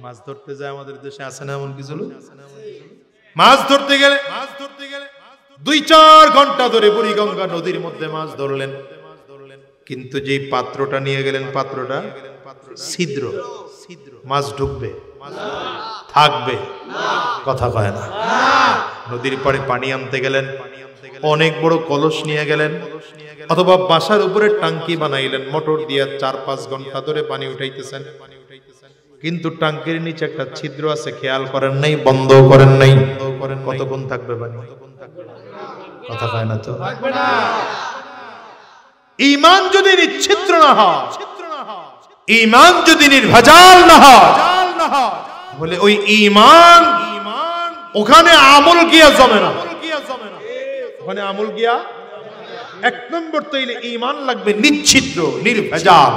মাছ ধরতে যায় আমাদের দেশে আছে না এমন কিছু লোক? মাছ ধরতে গেলে 2-4 ঘন্টা ধরে বুড়িগঙ্গা নদীর মধ্যে মাছ ধরলেন, কিন্তু যে পাত্রটা নিয়ে গেলেন পাত্রটা ছিদ্র, মাছ ঢুকবে থাকবে? কথা কয় না। নদীর পাড়ে পানি আনতে গেলেন, অনেক বড় কলস নিয়ে গেলেন, অথবা বাসার উপরে টাঙ্কি বানাইলেন, মোটর দিয়ে 4-5 ঘন্টা ধরে পানি উঠাইতেছেন, কিন্তু টাঙ্কির নিচে একটা ছিদ্র আছে, খেয়াল করেন নাই, বন্ধ করেন নাই, কতক্ষণ থাকবে পানি? কথা কয় না তো। ঈমান যদি নিশ্চিদ্র না হয়, ঈমান যদি নির্ভেজাল না হয়, বলে ওই ঈমান ওখানে আমল গিয়া জমে না। ওখানে আমল গিয়া এক নম্বর তৈলে ঈমান লাগবে নিশ্চিদ্র, নির্ভেজাল,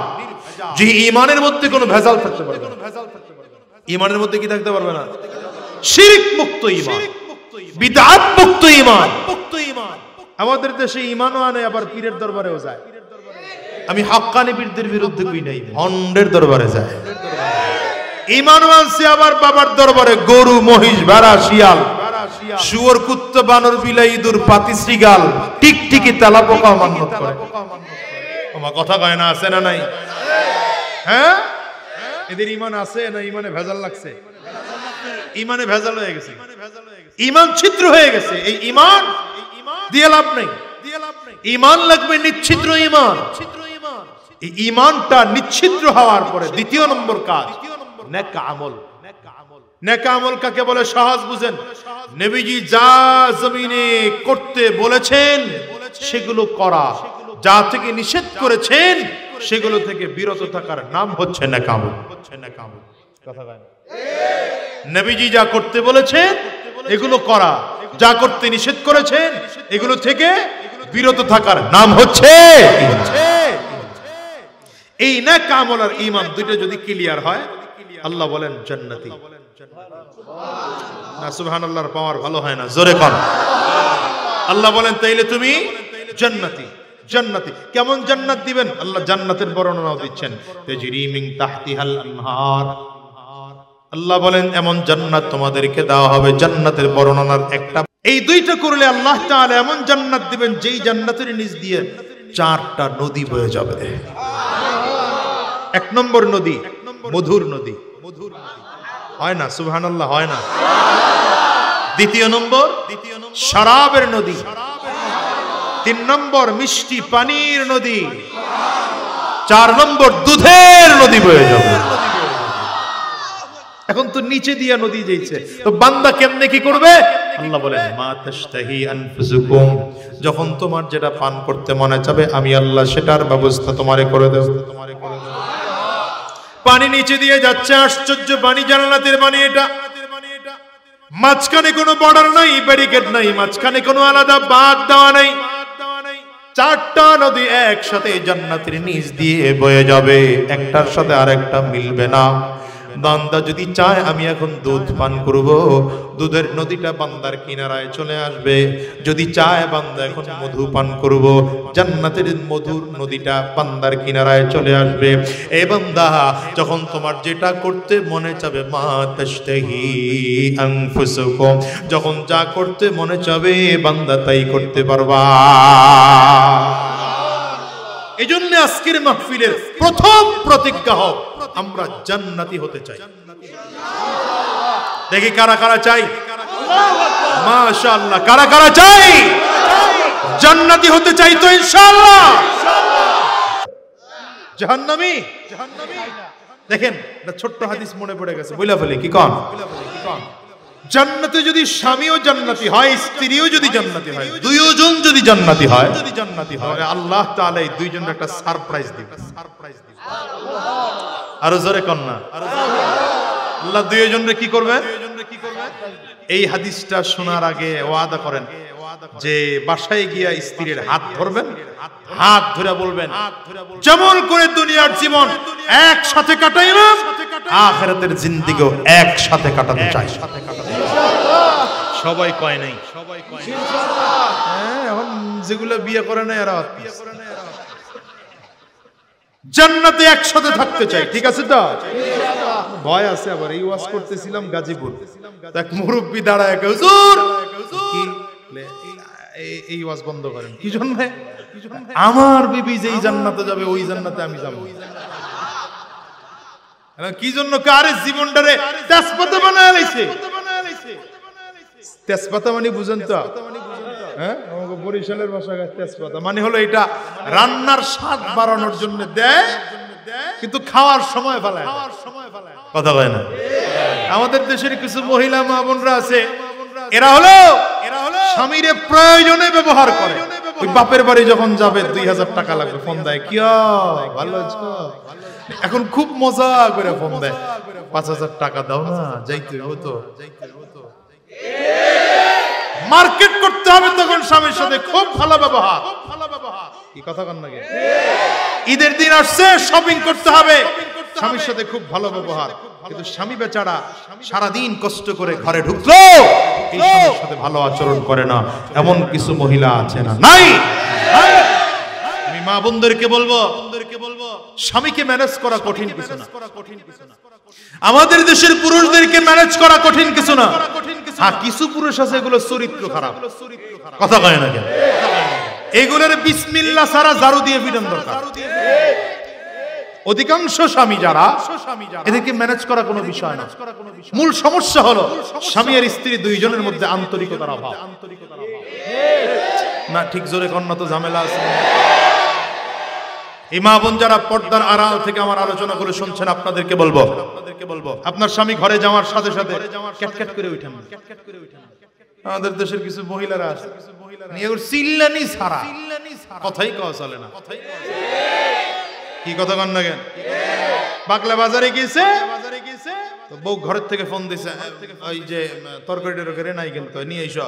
যে ঈমানের মধ্যে কোনো ভেজাল থাকতে পারবে না। ঈমানের মধ্যে কি থাকতে পারবে না? শিরক মুক্ত ঈমান, বিদআত মুক্ত ঈমান। আমাদের দেশে ঈমানও আনে, আবার পীরের দরবারেও যায়। আমি হাক্কানি পীরদের বিরুদ্ধে কই নাই, ভণ্ডের দরবারে যায়। ঈমানও আনছে আবার বাবার দরবারে, গরু, মহিষ, ভেড়া, শিয়াল, শুয়োর, কুত্তা, বানর, বিলাই, ইঁদুর, পাতি, শ্রীগাল, টিকটিকি, তেলাপোকা মান্যত করে। আমার কথা কয় না, আছে না নাই? হ্যাঁ, এদের ঈমান আছে না ঈমানে ভেজাল লাগছে? ঈমানে ভেজাল হয়ে গেছে, ঈমান ছিদ্র হয়ে গেছে। এই ঈমান দিয়ে লাভ নেই, ঈমান লাগবে নিশ্চিদ্র ঈমান। এই ঈমানটা নিশ্চিদ্র হওয়ার পরে দ্বিতীয় নম্বর কাজ নেক আমল। নেক আমল কাকে বলে সহজ বুঝেন। নবীজি যা জমিনে করতে বলেছেন সেগুলো করা, যা থেকে নিষেধ করেছেন সেগুলো থেকে বিরত থাকার নাম হচ্ছে নেক আমল। কথা বলেন, নবীজি যা করতে বলেছেন এগুলো করা, যা করতে নিষেধ করেছেন এগুলো থেকে বিরত থাকার নাম হচ্ছে। এই নেক আমল আর ঈমান দুইটা যদি ক্লিয়ার হয়, আল্লাহ বলেন জান্নাতি। না সুবহানাল্লাহর পাওয়ার ভালো হয় না, জোরে কর। আল্লাহ বলেন তাইলে তুমি জান্নাতি। জান্নাতি কেমন জান্নাত দিবেন? আল্লাহ জান্নাতের বর্ণনাও দিচ্ছেন, তাজরি মিন তাহতিহাল আনহার। আল্লাহ বলেন এমন জান্নাত তোমাদেরকে দেওয়া হবে। জান্নাতের বর্ণনার একটা, এই দুইটা করলে আল্লাহ তাআলা এমন জান্নাত দিবেন যেই জান্নাতের নিচ দিয়ে 4টা নদী বয়ে যাবে। এক নম্বর নদী মধুর নদী, হয় না? সুবহানাল্লাহ, হয় না? দ্বিতীয় নম্বর শরাবের নদী। 3 নম্বর মিষ্টি পানির নদী। 4 নম্বর দুধের নদী বয়ে যাবে। এখন তো নিচে দিয়া নদী যাইছে, তো বান্দা কেমনে কি করবে? আল্লাহ বলেন মা তাশতাহি আনফুসুকুম, যখন তোমার যেটা পান করতে মনে চাবে আমি আল্লাহ সেটার ব্যবস্থা তোমারে করে দেব। পানি নিচে দিয়ে যাচ্ছে, আশ্চর্য পানি, জান্নাতের পানি। এটা মাঝখানে কোনো বর্ডার নাই, ব্যারিকেড নাই, মাঝখানে কোনো আলাদা বাঁধ দেওয়া নাই। চারটা নদী একসাথে জান্নাতের নিচ দিয়ে বয়ে যাবে, একটার সাথে আরেকটা মিলবে না। বান্দা যদি চায় আমি এখন দুধ পান করব, দুধের নদীটা বান্দার কিনারায় চলে আসবে। যদি চায় বান্দা এখন মধু পান করব, জান্নাতের মধুর নদীটা বান্দার কিনারায় চলে আসবে। এ বান্দা, যখন তোমার যেটা করতে মনে চাবে, মা তাশতাহি আনফুসুকুম, যখন যা করতে মনে চাবে বান্দা তাই করতে পারবা। এজন্য আজকের মাহফিলের প্রথম প্রতিজ্ঞা হোক আমরা জান্নাতি হতে চাই। দেখি কারা কারা চাই? মাশাআল্লাহ, কারা কারা চাই? জান্নাতি হতে চাই তো ইনশাআল্লাহ। জাহান্নামী দেখেন, একটা ছোট্ট হাদিস মনে পড়ে গেছে, বইলা ফেলি কি কোন? জান্নাতে যদি স্বামীও জান্নাতি হয়, স্ত্রীও যদি জান্নাতি হয়, দুইজন যদি জান্নাতি হয়, আল্লাহ তাআলা এই দুইজনের একটা সারপ্রাইজ দিবেন। আরো জোরে কন্যা, আল্লাহ দুইজনরে কি করবেন? এই হাদিসটা শোনার আগে ওয়াদা করেন যে বাসায় গিয়া স্ত্রীর হাত ধরবেন, হাত ধরে বলবেন যেমন করে দুনিয়ার জীবন একসাথে কাটাইলাম, আখিরাতের জিন্দেগিও একসাথে কাটাতে চাই। সবাই কয় নাই, সবাই কয় না। হ্যাঁ, এখন যেগুলো বিয়ে করে না এরা জান্নাতে একসাথে থাকতে চাই, ঠিক আছে তো? ভয় আছে আবার। এই ওয়াজ করতেছিলাম গাজীপুর, এক মুরব্বি দাঁড়ায়, হুজুর এই ওয়াজ বন্ধ করেন। কি জন্য? আমার বিবি যেই জান্নাতে যাবে ওই জান্নাতে আমি যাব। কি জন্য? কারে জীবনটারে তেজপাতা বানায় লাইছে। তেজপাতা মানে বুঝেন তো? হ্যাঁ, আমাকে বরিশালের ভাষায় তেজপাতা মানে হলো এটা রান্নার স্বাদ বাড়ানোর জন্য দেয়, কিন্তু খাওয়ার সময় ফেলায়। কথা কয় না? আমাদের দেশের কিছু মহিলা মা বোনরা আছে, এরা হলো স্বামীরে প্রয়োজনে ব্যবহার করে। ওই বাপের বাড়ি যখন যাবে 2000 টাকা লাগবে, ফোন দেয়, কি ভালো আছো? এখন খুব মজা করে ফোন দেয়, 5000 টাকা দাও না, যাইতে হতো। মার্কেট করতে হবে তখন স্বামীর সাথে খুব ভালো ব্যবহার। কি কথা কন নাকি? ঈদের দিন আসছে, শপিং করতে হবে, স্বামীর সাথে খুব ভালো ব্যবহার। কিন্তু স্বামী বেচারা সারাদিন কষ্ট করে ঘরে ঢুকলো, এই স্বামীর সাথে ভালো আচরণ করে না, এমন কিছু মহিলা আছে না? নাই। আমি মা বোনদেরকে বলবো, স্বামীকে ম্যানেজ করা কঠিন কিছু না। আমাদের দেশের পুরুষদেরকে ম্যানেজ করা কঠিন কিছু না। হ্যাঁ, কিছু পুরুষ আছে এগুলো চরিত্র খারাপ। কথা কয় না কেন? এগুলোর বিসমিল্লাহ ছাড়া ঝাড়ু দিয়ে পিটান দরকার। অধিকাংশ স্বামী যারা, এদেরকে ম্যানেজ করা কোনো বিষয় না। মূল সমস্যা হলো স্বামী আর স্ত্রী দুইজনের মধ্যে আন্তরিকতার অভাব। না ঠিক জোরে কন্যা তো ঝামেলা আছে। এই মা বোন যারা পর্দার আড়াল থেকে আমার আলোচনা করে শুনছেন, আপনাদেরকে বলবো, আপনার স্বামী ঘরে যাওয়ার সাথে সাথে ক্যাটক্যাট করে উঠেন। আমাদের দেশের কিছু মহিলারা আছে, চিল্লানি ছাড়া কথাই কওয়া চলে না। কি কথা কন না কেন? বাকলা বাজারে গেছে, তো বউ ঘরের থেকে ফোন দিছে, ওই যে তরকারিটার ওখানে নাই কিন্তু নিয়ে এসো।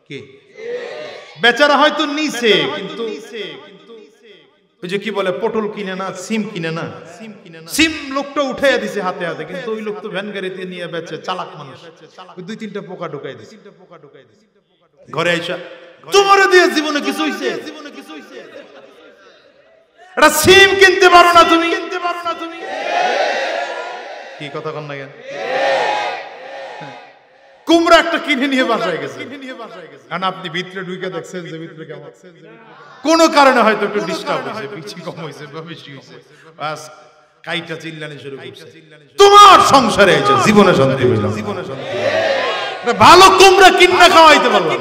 কি বেচারা হয়তো নিছে, কিন্তু ওই যে কি বলে পটল কিনে না, সিম কিনে না, সিম লোকটা উঠাইয়া দিছে হাতে হাতে, কিন্তু ওই লোক তো ভ্যান গাড়িতে নিয়ে বেচে, চালাক মানুষ। ওই 2-3টা পোকা ঢুকাই দিছে ঘরে আইসা, তোমারে দিয়ে জীবনে কিছু হইছে? এটা সিম কিনতে পারো না তুমি? কি কথা কন না কেন? কুমড়া একটা কিনে নিয়ে বাসায় গেছে, কারণ আপনি ভিতরে ঢুকে দেখছেন যে ভিতরে কেমন, কোন কারণে হয়তো একটু ডিস্টার্ব হয়েছে, পিছি কম হয়েছে বা বেশি হয়েছে, বাস কাইটা চিল্লানি শুরু করছে। তোমার সংসারে আছে জীবনে শান্তি হইল, জীবনে শান্তি। ভালো কুমড়া কিন্না খাওয়াইতে পারলাম।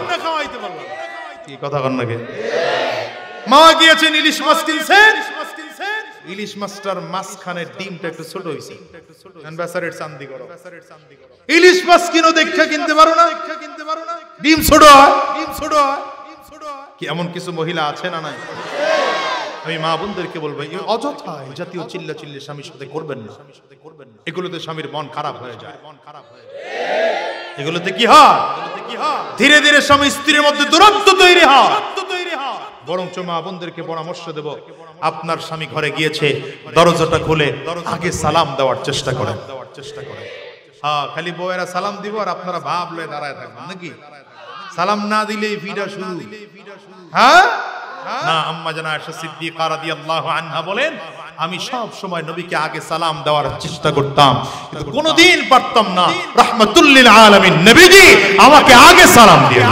কি কথা কন না কেন? মা গিয়েছেন ইলিশ মাছ কিনছেন, ইলিশ মাছটার মাঝখানে ডিমটা একটু ছোট হইছে, বেচারের চান্দি করো। ইলিশ মাছ কিনো দেখা কিনতে পারো না, ডিম ছোট হয়। কি এমন কিছু মহিলা আছে না? নাই। আমি মা বোনদেরকে বলবো, অযথা এই জাতীয় চিল্লাচিল্লি স্বামীর সাথে করবেন না। এগুলোতে স্বামীর মন খারাপ হয়ে যায়। এগুলোতে কি হয়? ধীরে ধীরে স্বামী স্ত্রীর মধ্যে দূরত্ব তৈরি হয়। বরঞ্চ মা বোনদেরকে পরামর্শ দেব, আপনার স্বামী ঘরে গিয়েছে, দরজাটা খুলে আগে সালাম দেওয়ার চেষ্টা করেন। হ্যাঁ, খালি বউয়েরা সালাম দিব আর আপনারা ভাব লয়ে দাঁড়ায় থাকবেন নাকি? সালাম না দিলেই ভিড়া শুরু। হ্যাঁ না, আম্মা জানা আয়েশা সিদ্দিকা রাদিয়াল্লাহু আনহা বলেন, আমি সব সময় নবীকে আগে সালাম দেওয়ার চেষ্টা করতাম, কিন্তু কোনোদিন পারতাম না। রাহমাতুল লিল আলামিন নবীজি আমাকে আগে সালাম দিয়ে,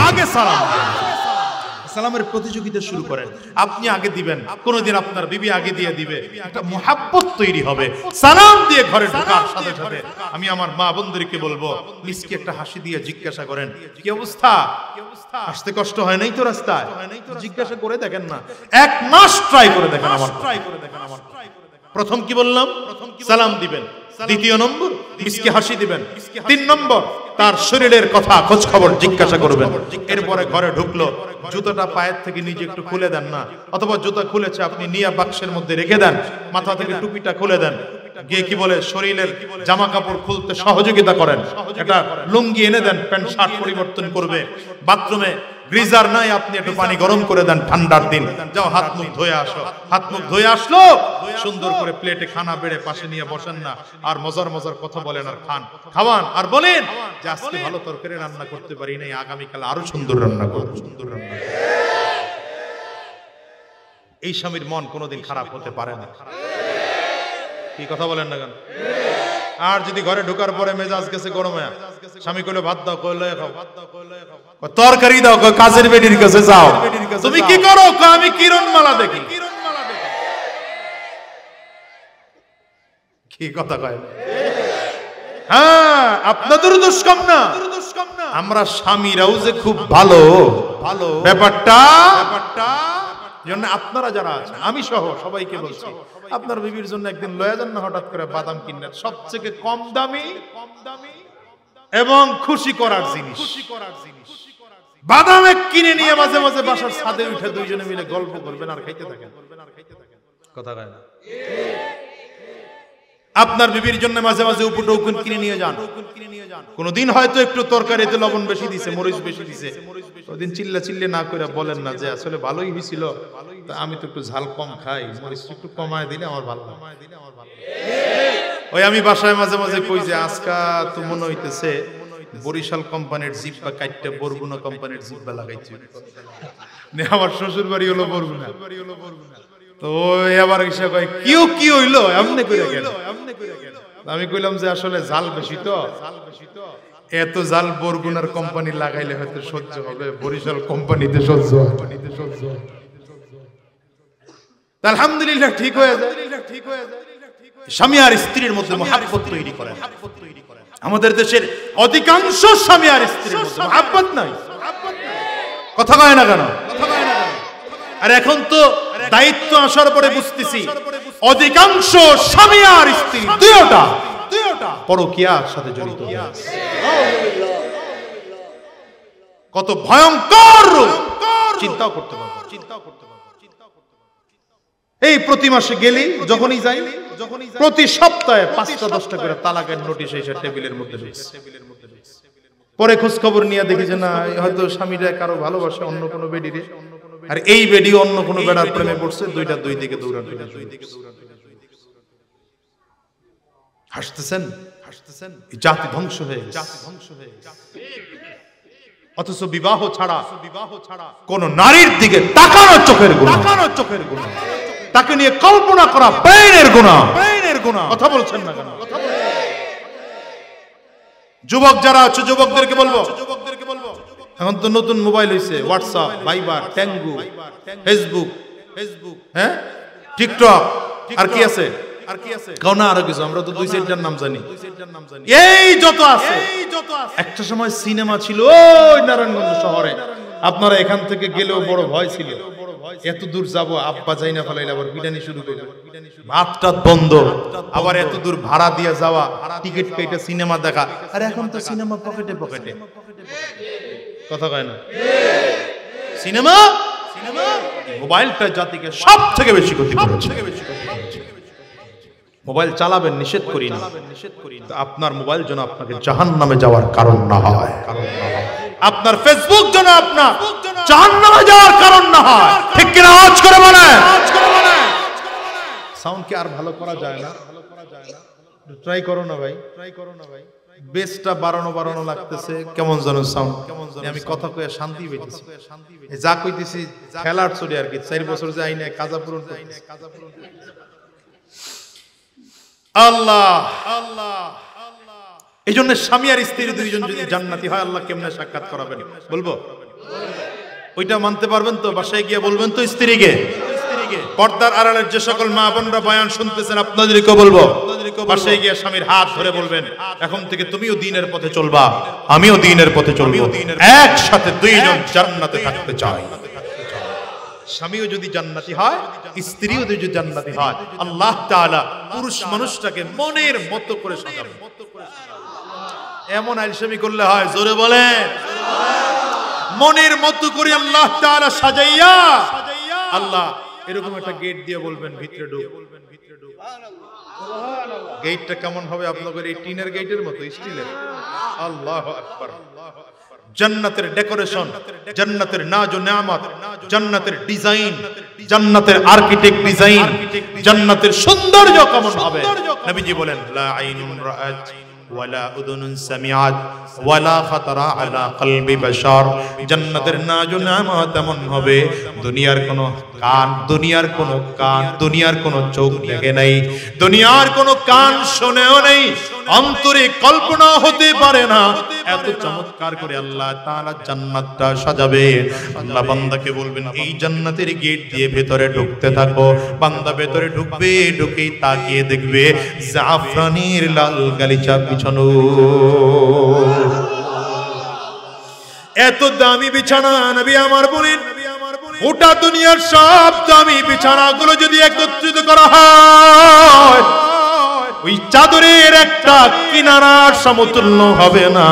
সালামের প্রতিযোগিতা শুরু করেন। আপনি আগে দিবেন, কোনদিন আপনার বিবি আগে দিয়ে দিবে, একটা মুহাব্বত তৈরি হবে। সালাম দিয়ে ঘরে ঢোকার সাথে সাথে আমি আমার মা বোনদেরকে বলবো, মিসকে একটা হাসি দিয়ে জিজ্ঞাসা করেন, কি অবস্থা? আসতে কষ্ট হয় নাই তো রাস্তায়? জিজ্ঞাসা করে দেখেন না, এক মাস ট্রাই করে দেখেন। আমার প্রথম কি বললাম? সালাম দিবেন। দ্বিতীয় নম্বর মিসকে হাসি দিবেন। 3 নম্বর তার শরীরের কথা খোঁজ খবর জিজ্ঞাসা করবেন। এরপরে ঘরে ঢুকলো, জুতোটা পায়ের থেকে নিজে একটু খুলে দেন না, অথবা জুতা খুলেছে আপনি নিয়ে বাক্সের মধ্যে রেখে দেন, মাথা থেকে টুপিটা খুলে দেন, গিয়ে কি বলে শরীরের জামা কাপড় খুলতে সহযোগিতা করেন, এটা লুঙ্গি এনে দেন, প্যান্ট শার্ট পরিবর্তন করবে। বাথরুমে গ্রিজার নাই, আপনি একটু পানি গরম করে দেন ঠান্ডার দিন, যাও হাত মুখ ধুয়ে আসো। হাত মুখ ধুয়ে আসলো, সুন্দর করে প্লেটে খানা বেড়ে পাশে নিয়ে বসেন না, আর মজার মজার কথা বলেন আর খান, খাওয়ান আর বলেন যে আজকে ভালো তরকারি রান্না করতে পারি নাই, আগামীকাল আরো সুন্দর রান্না করব, সুন্দর রান্না। এই স্বামীর মন কোনোদিন খারাপ হতে পারে না। কি কথা বলেন না কেন? আর যদি ঘরে ঢোকার পরে মেজাজ গেছে গরমে, স্বামী কইলো ভাত দাও, কইলো খাও, তরকারি দাও, কাজের বেটির কাছে যাও, তুমি কি করো? আমি কিরণমালা দেখি। কি কথা কয়? হ্যাঁ, আপনাদের দোষ কম না, আমরা স্বামীরাও যে খুব ভালো ভালো ব্যাপারটা জন্য আপনারা যারা আছেন, আমি সহ সবাইকে বলছি, আপনার বিবির জন্য একদিন লয়ে যান না হঠাৎ করে বাদাম কিনেন, সবচেয়ে কম দামি এবং খুশি করার জিনিস। বাদাম এক কিনে নিয়ে মাঝে মাঝে বাসার ছাদে উঠে দুইজনে মিলে গল্প করবেন আর খাইতে থাকেন। কথা কয় না? আপনার বিবির জন্য মাঝে মাঝে উপটৌকুন কিনে নিয়ে যান। কোনদিন হয়তো একটু তরকারিতে লবণ বেশি দিছে, মরিচ বেশি দিছে, ওদিন চিল্লা চিল্লে না করে বলেন না যে আসলে ভালোই হয়েছিল, আমি তো একটু ঝাল কম খাই, মরিচ একটু কমায় দিলে আমার ভালো। ওই আমি বাসায় মাঝে মাঝে কই যে আজকা তো মনে হইতেছে বরিশাল কোম্পানির জিব্বা কাটতে বরগুনা কোম্পানির জিব্বা লাগাইছে। আমার শ্বশুর বাড়ি হলো বরগুনা, তো এবার এসে কয় কিও কি হইলো এমনি করে গেল। আমি কইলাম যে আসলে জাল বেশি তো, এত জাল বরগুনার কোম্পানি লাগাইলে হয়তো সহ্য হবে, বরিশাল কোম্পানিতে সহ্য হয়। আলহামদুলিল্লাহ ঠিক হয়ে যায়। স্বামী আর স্ত্রীর মধ্যে মহাব্বত তৈরি করেন। আমাদের দেশের অধিকাংশ স্বামী আর স্ত্রীর মধ্যে মহাব্বত নাই। কথা কয় না কেন? আর এখন তো দায়িত্ব আসার পরে বুঝতেছি অধিকাংশ স্বামী আর স্ত্রী দুইটা পরকীয়ার সাথে জড়িত। কত ভয়ঙ্কর চিন্তাও করতে পারবো। এই প্রতি মাসে গেলি, যখনই যাই, প্রতি সপ্তাহে 5টা-10টা করে তালাকের নোটিশ এসে টেবিলের মধ্যে পরে খোঁজ খবর নিয়ে দেখি যে না, হয়তো স্বামীরা কারো ভালোবাসে অন্য কোনো বেডিরে, আর এই বেডি অন্য কোনো বেড়ার প্রেমে পড়ছে, দুইটা দুই দিকে দৌড়াতে। হাসতেছেন হাসতেছেন, জাতি ধ্বংস হয়ে গেছে। অথচ বিবাহ ছাড়া কোন নারীর দিকে তাকানো চোখের গুনাহ, তাকে নিয়ে কল্পনা করা ব্রেইনের গুনাহ। কথা বলছেন না কেন? যুবক যারা আছে যুবকদেরকে বলবো, এখন তো নতুন মোবাইল হইছে, হোয়াটসঅ্যাপ, ভাইবার, ট্যাঙ্গু, ফেসবুক, হ্যাঁ, টিকটক, আর কি আছে কাউনা আরো কিছু, আমরা তো 2-4টার নাম জানি। এই যত আছে, একটা সময় সিনেমা ছিল ওই নারায়ণগঞ্জ শহরে, আপনারা এখান থেকে গেলেও বড় ভয় ছিল, এত দূর যাবো আব্বা যাই না ফেলাইলে আবার পিটানি শুরু করবে, ভাতটা বন্ধ, আবার এত দূর ভাড়া দিয়ে যাওয়া, টিকিট কেটে সিনেমা দেখা। আর এখন তো সিনেমা পকেটে পকেটে। কথা কয় না? সিনেমা মোবাইলটা জাতিকে সব থেকে বেশি ক্ষতি করেছে। মোবাইল চালাবেন নিষেধ করি না, তো আপনার মোবাইল যেন আপনাকে জাহান্নামে যাওয়ার কারণ না হয়। আপনার ফেসবুক যেন আপনার জাহান্নামে যাওয়ার কারণ না হয়। ঠিক কিনা আওয়াজ করে বলেন। সাউন্ড কি আর ভালো করা যায় না? ট্রাই করো না ভাই, ট্রাই করো না ভাই। বেসটা বাড়ানো লাগতেছে, কেমন যেন সাউন্ড। আমি কথা কয়ে শান্তি পেয়েছি, যা কইতেছি খেলার চলে আর কি। 4 বছর যাই না, কাজা পূরণ করতেছি। আল্লাহ আল্লাহ, এই জন্য স্বামী আর স্ত্রী দুইজন যদি জান্নাতি হয়, আল্লাহ কেমনে সাক্ষাৎ করাবেন বলবো? ওইটা মানতে পারবেন তো? বাসায় গিয়ে বলবেন তো স্ত্রীকে? পর্দার আড়ালের যে সকল মা বোনরা বয়ান শুনতেছেন, আপনাদেরকে বলবো, বাসায় গিয়ে স্বামীর হাত ধরে বলবেন, এখন থেকে তুমিও দ্বীনের পথে চলবা, আমিও দ্বীনের পথে চলবো, একসাথে দুইজন জান্নাতে থাকতে চাই। স্বামীও যদি জান্নাতি হয়, স্ত্রীও যদি জান্নাতি হয়, আল্লাহ তাআলা পুরুষ মানুষটাকে মনের মতো করে সাজাবেন। এমন আলসামি করলে হয়, জোরে বলেন, মনের মতো করে আল্লাহ তাআলা সাজাইয়া, আল্লাহ এরকম একটা গেট দিয়ে বলবেন, ভিতরে ঢুক। গেটটা কেমন হবে আপনাদের? এই টিনের গেটের মতো, স্টিলের। আল্লাহু আকবার। জান্নাতের ডেকোরেশন, জান্নাতের নাজ ও নিয়ামত, জান্নাতের ডিজাইন, জান্নাতের আর্কিটেক্ট ডিজাইন, জান্নাতের সৌন্দর্য কেমন হবে? নবীজি বলেন, লা আইনুন রাআত ওয়ালা উযুনুন সামিআত ওয়ালা খাতারা আলা কলবি বাশার। জান্নাতের নাজ ও নিয়ামত এমন হবে, দুনিয়ার কোনো কান, দুনিয়ার কোনো কান, দুনিয়ার কোনো চোখ দেখে নাই, দুনিয়ার কোনো কান শোনেও নাই, অন্তরে কল্পনা হতে পারে না। এত চমৎকার করে আল্লাহ তাআলা জান্নাতটা সাজাবে। আল্লাহ বান্দাকে বলবেন, এই জান্নাতের গেট দিয়ে ভেতরে ঢুকতে থাকো। বান্দা ভেতরে ঢুকবে, ঢুকেই তাকিয়ে দেখবে জাফরানের লাল গালিচা বিছানো। এত দামি বিছানা, নবী আমার বলেন, গোটা দুনিয়ার সব দামি বিছানাগুলো যদি একত্রিত করা হয়, ওই চাদরের একটা কিনারার সমতুল্য হবে না।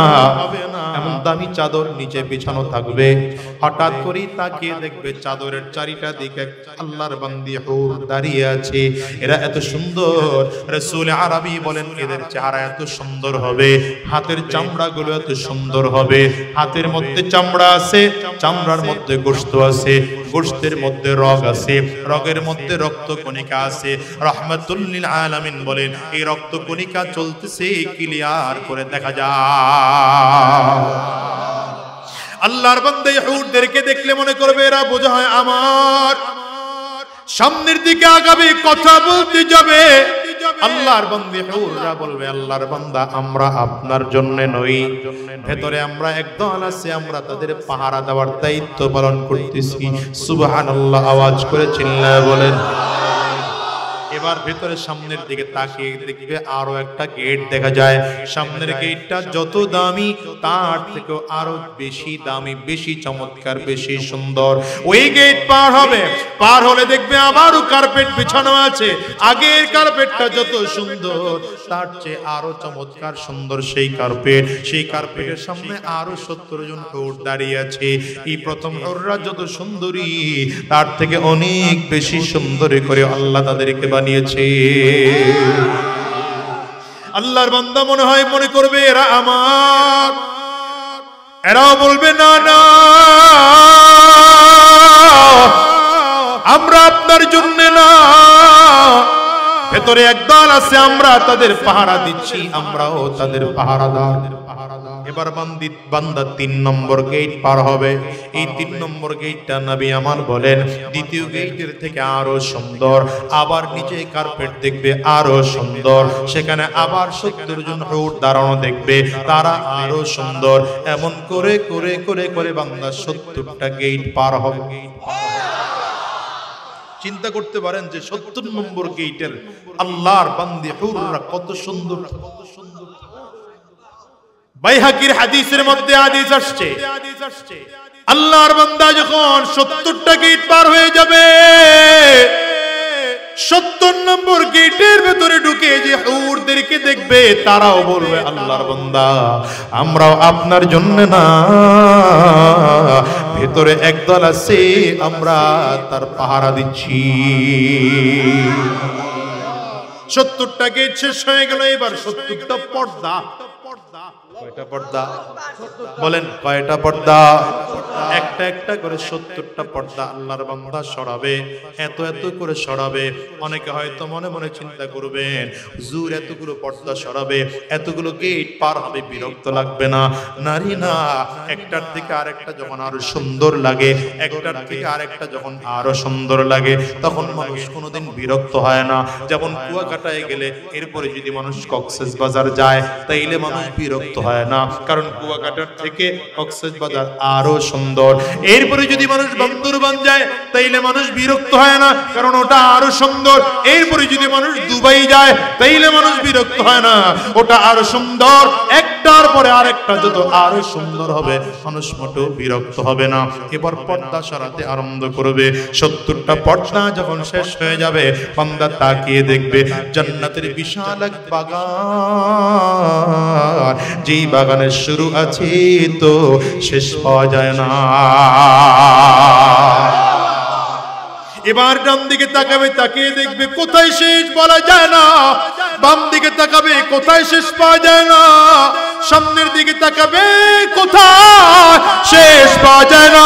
এমন দামি চাদর নিচে বিছানো থাকবে। হঠাৎ করে তাকিয়ে দেখবে চাদরের চারিটা দিকে আল্লাহর বান্দি হুর দাঁড়িয়ে আছে। এরা এত সুন্দর, রাসূল আরবি বলেন এদের চেহারা এত সুন্দর হবে, হাতের চামড়াগুলো এত সুন্দর হবে। হাতের মধ্যে চামড়া আছে, চামড়ার মধ্যে গোশত আছে, গোশতের মধ্যে রগ আছে, রগের মধ্যে রক্ত কণিকা আছে। রাহমাতুল লিল আলামিন বলেন, এই রক্ত কণিকা চলতেছে, ক্লিয়ার করে দেখা যায়। আল্লাহর বান্দা ইহুদদেরকে দেখলে মনে করবে এরা বোঝা হয় আমার, সামনের দিকে আগাবে, কথা বলতে যাবে। আল্লাহর বান্দা ইহুদরা বলবে, আল্লাহর বান্দা আমরা আপনার জন্য নই, ভেতরে আমরা একদল আছে, আমরা তাদের পাহারা দেওয়ার দায়িত্ব পালন করতেছি। সুবহানাল্লাহ, আওয়াজ করে চিল্লায় বলেন। এবার ভেতরে সামনের দিকে তাকিয়ে দেখবে আরো একটা গেট দেখা যায়। সামনের গেটটা যত দামি, তার থেকে আরো বেশি দামি, বেশি চমৎকার, বেশি সুন্দর। ওই গেট পার হবে, পার হলে দেখবে আবারও কার্পেট বিছানো আছে। আগের কার্পেটটা যত সুন্দর, তার চেয়ে আরো চমৎকার সুন্দর সেই কার্পেট। সেই কার্পেটের সামনে আরো 70 জন হুর দাঁড়িয়ে আছে। এই প্রথম হুররা যত সুন্দরী, তার থেকে অনেক বেশি সুন্দরী করে আল্লাহ তাদেরকে বানিয়েছে। আল্লাহর বান্দা মনে হয় মনে করবে এরা আমার, এরাও বলবে না না, আমরা আপনার জন্য না, ভেতরে একদল আছে, আমরা তাদের পাহারা দিচ্ছি, আমরাও তাদের পাহারাদার। এবার বান্দা 3 নম্বর গেট পার হবে। এই 3 নম্বর গেটটা নবী আমার বলেন দ্বিতীয় গেটের থেকে আরো সুন্দর। আবার নিচে কার্পেট দেখবে আরো সুন্দর, সেখানে আবার 70 জন হুর দাঁড়ানো দেখবে, তারা আরো সুন্দর। এমন করে করে করে করে বান্দা 70টা গেট পার হবে। চিন্তা করতে পারেন যে 70 নম্বর গেটের আল্লাহর বান্দী হুররা কত সুন্দর। বাইহাকির হাদিসের মধ্যে হাদিস আসছে, আল্লাহর বান্দা যখন 70টা গেট পার হয়ে যাবে, 70 নম্বর গেটের ভেতরে ঢুকে যে হুরদেরকে দেখবে, তারাও বলবে আল্লাহর বান্দা আমরাও আপনার জন্য না, ভেতরে একদল আছে, আমরা তার পাহারা দিচ্ছি। 70টা গেট শেষ হয়ে গেল, এবার 70টা পর্দা। কয়টা পর্দা বলেন, কয়টা পর্দা? একটা একটা করে 70টা পর্দা আল্লাহর বান্দা সরাবে, এত এত করে সরাবে। অনেকে হয়তো মনে মনে চিন্তা করবেন, হুজুর এতগুলো পর্দা সরাবে, এতগুলো গেট পার হবে, বিরক্ত লাগবে না? নারী না, একটার থেকে আরেকটা যখন আরো সুন্দর লাগে, একটার থেকে আরেকটা যখন আরো সুন্দর লাগে, তখন মানুষ কোনোদিন বিরক্ত হয় না। যেমন কুয়াকাটায় গেলে এরপরে যদি মানুষ কক্সবাজার যায়, তাইলে মানুষ বিরক্ত হয় না, কারণ কুয়াকাটার থেকে কক্সবাজার আরো সুন্দর। এরপরে যদি মানুষ বান্দরবান যায়, তাইলে মানুষ বিরক্ত হয় না, কারণ ওটা আরো সুন্দর। এরপরে যদি মানুষ দুবাই যায়, তাইলে মানুষ বিরক্ত হয় না, ওটা আরো সুন্দর। একটার পরে আরেকটা যত আরো সুন্দর হবে, মানুষ মোটেও বিরক্ত হবে না। এবার পর্দা সরাতে আরম্ভ করবে। 70টা পর্দা যখন শেষ হয়ে যাবে, বান্দা তাকিয়ে দেখবে জান্নাতের বিশাল এক বাগান, যেই বাগানের শুরু আছে তো শেষ পাওয়া যায় না। এবার ডান দিকে তাকাবে, তাকিয়ে দেখবে কোথায় শেষ বলা যায় না। বাম দিকে তাকাবে, কোথায় শেষ পাওয়া যায় না। সামনের দিকে তাকাবে, কোথায় শেষ পাওয়া যায় না।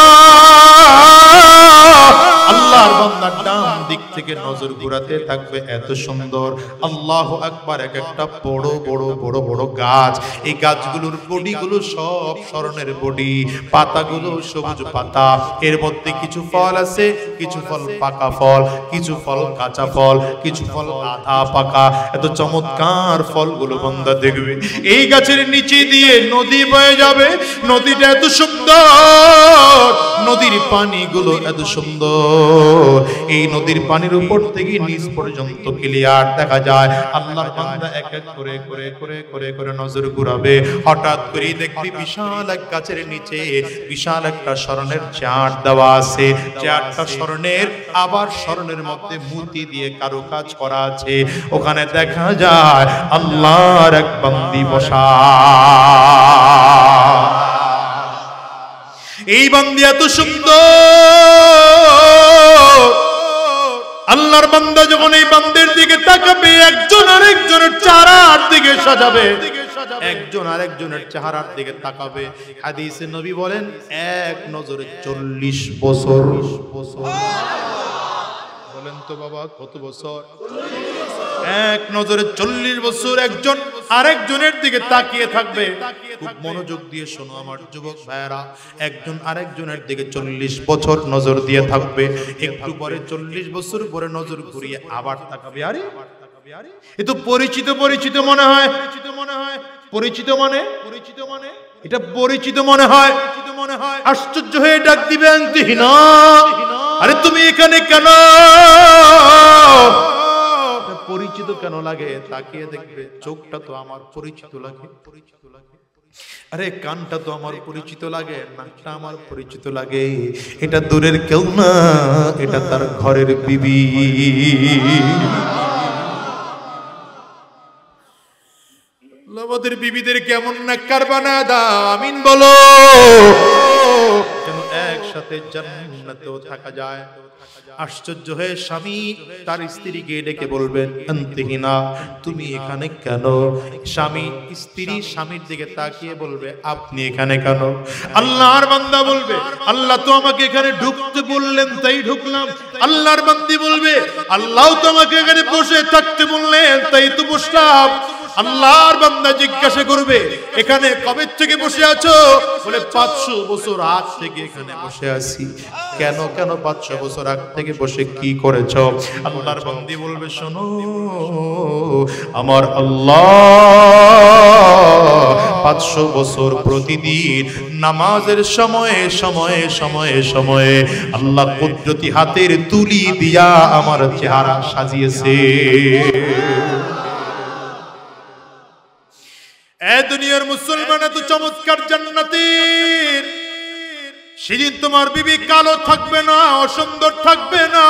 আল্লাহর বান্দার ডান দিক থেকে নজর ঘুরাতে থাকবে, এত সুন্দর। আল্লাহু আকবার। এক একটা বড় বড় বড় বড় গাছ, এই গাছগুলোর বডিগুলো সব স্বর্ণের বডি, পাতাগুলো সবুজ পাতা। এর মধ্যে কিছু ফল আছে, কিছু ফল পাকা ফল, কিছু ফল কাঁচা ফল, কিছু ফল আধা পাকা। এত চমৎকার ফলগুলো বান্দা দেখবে। এই গাছের নিচে দিয়ে নদী বয়ে যাবে, নদীটা এত সুন্দর, নদীর পানিগুলো এত সুন্দর। এই নদীর পানির উপর থেকে নিচ পর্যন্ত ক্লিয়ার দেখা যায়। আল্লাহর বান্দা এক এক করে করে করে করে করে নজর ঘুরাবে। হঠাৎ করে দেখবি বিশাল এক গাছের নিচে বিশাল একটা স্বর্ণের চেয়ার দেওয়া আছে। চেয়ারটা স্বর্ণের, আবার স্বর্ণের মধ্যে মুতি দিয়ে কারুকাজ করা আছে। ওখানে দেখা যায় আল্লাহর এক বান্দি বসা। এই বান্দি এত সুন্দর। আল্লাহর বান্দা যখন এই বান্দের দিকে তাকাবে, একজন আরেকজনের চেহারার দিকে সাজাবে, একজন আরেকজনের চেহারার দিকে তাকাবে। হাদিসে নবী বলেন, এক নজরে 40 বছর। বলেন তো বাবা, কত বছর? এক নজরে 40 বছর একজন আরেকজনের দিকে তাকিয়ে থাকবে। খুব মনোযোগ দিয়ে শোনো আমার যুবক ভাইয়েরা, একজন আরেকজনের দিকে 40 বছর নজর দিয়ে থাকবে। একটু পরে 40 বছর পরে নজর ঘুরিয়ে আবার তাকাবে। আরে এ তো পরিচিত পরিচিত মনে হয়, পরিচিত মানে এটা পরিচিত মনে হয়। আশ্চর্য হয়ে ডাক দিবে, আনতিহিনা, আরে তুমি এখানে কেন? পরিচিত কেন লাগে? তাকিয়ে দেখবে চোখটা তো আমার পরিচিত লাগে, আরে কানটা তো আমার পরিচিত লাগে, নাকটা আমার পরিচিত লাগে। এটা দূরের কেউ না, এটা তার ঘরের বিবি। আমাদের বিবিদের কেমন নাক্কার বানা দাও, আমিন বলো, যেন একসাথে জান্নাতেও থাকা যায়। আশ্চর্য হয়ে স্বামী তার স্ত্রীকে ডেকে বলবেন, আনতিহিনা, তুমি এখানে কেন? স্বামী স্ত্রী স্বামীর দিকে তাকিয়ে বলবে, আপনি এখানে কেন? আল্লাহর বান্দা বলবে, আল্লাহ তো আমাকে এখানে ঢুকতে বললেন তাই ঢুকলাম। আল্লাহর বান্দি বলবে, আল্লাহ তো আমাকে এখানে বসে থাকতে বললেন তাই তো বসলাম। আল্লাহর বান্দা জিজ্ঞাসা করবে, এখানে কবে থেকে বসে আছো? বলে 500 বছর আগ থেকে এখানে বসে আছি। কেন 500 বছর আগ থেকে বসে কি করেছো? আল্লাহর বান্দি বলবে, শোনো, আমার আল্লাহ 500 বছর প্রতিদিন নামাজের সময়ে সময়ে সময়ে সময়ে আল্লাহ কুদরতি হাতের তুলি দিয়া আমার চেহারা সাজিয়েছে। দুনিয়ার মুসলমান এত চমৎকার জান্নাতের, সেদিন তোমার বিবি কালো থাকবে না, অসুন্দর থাকবে না।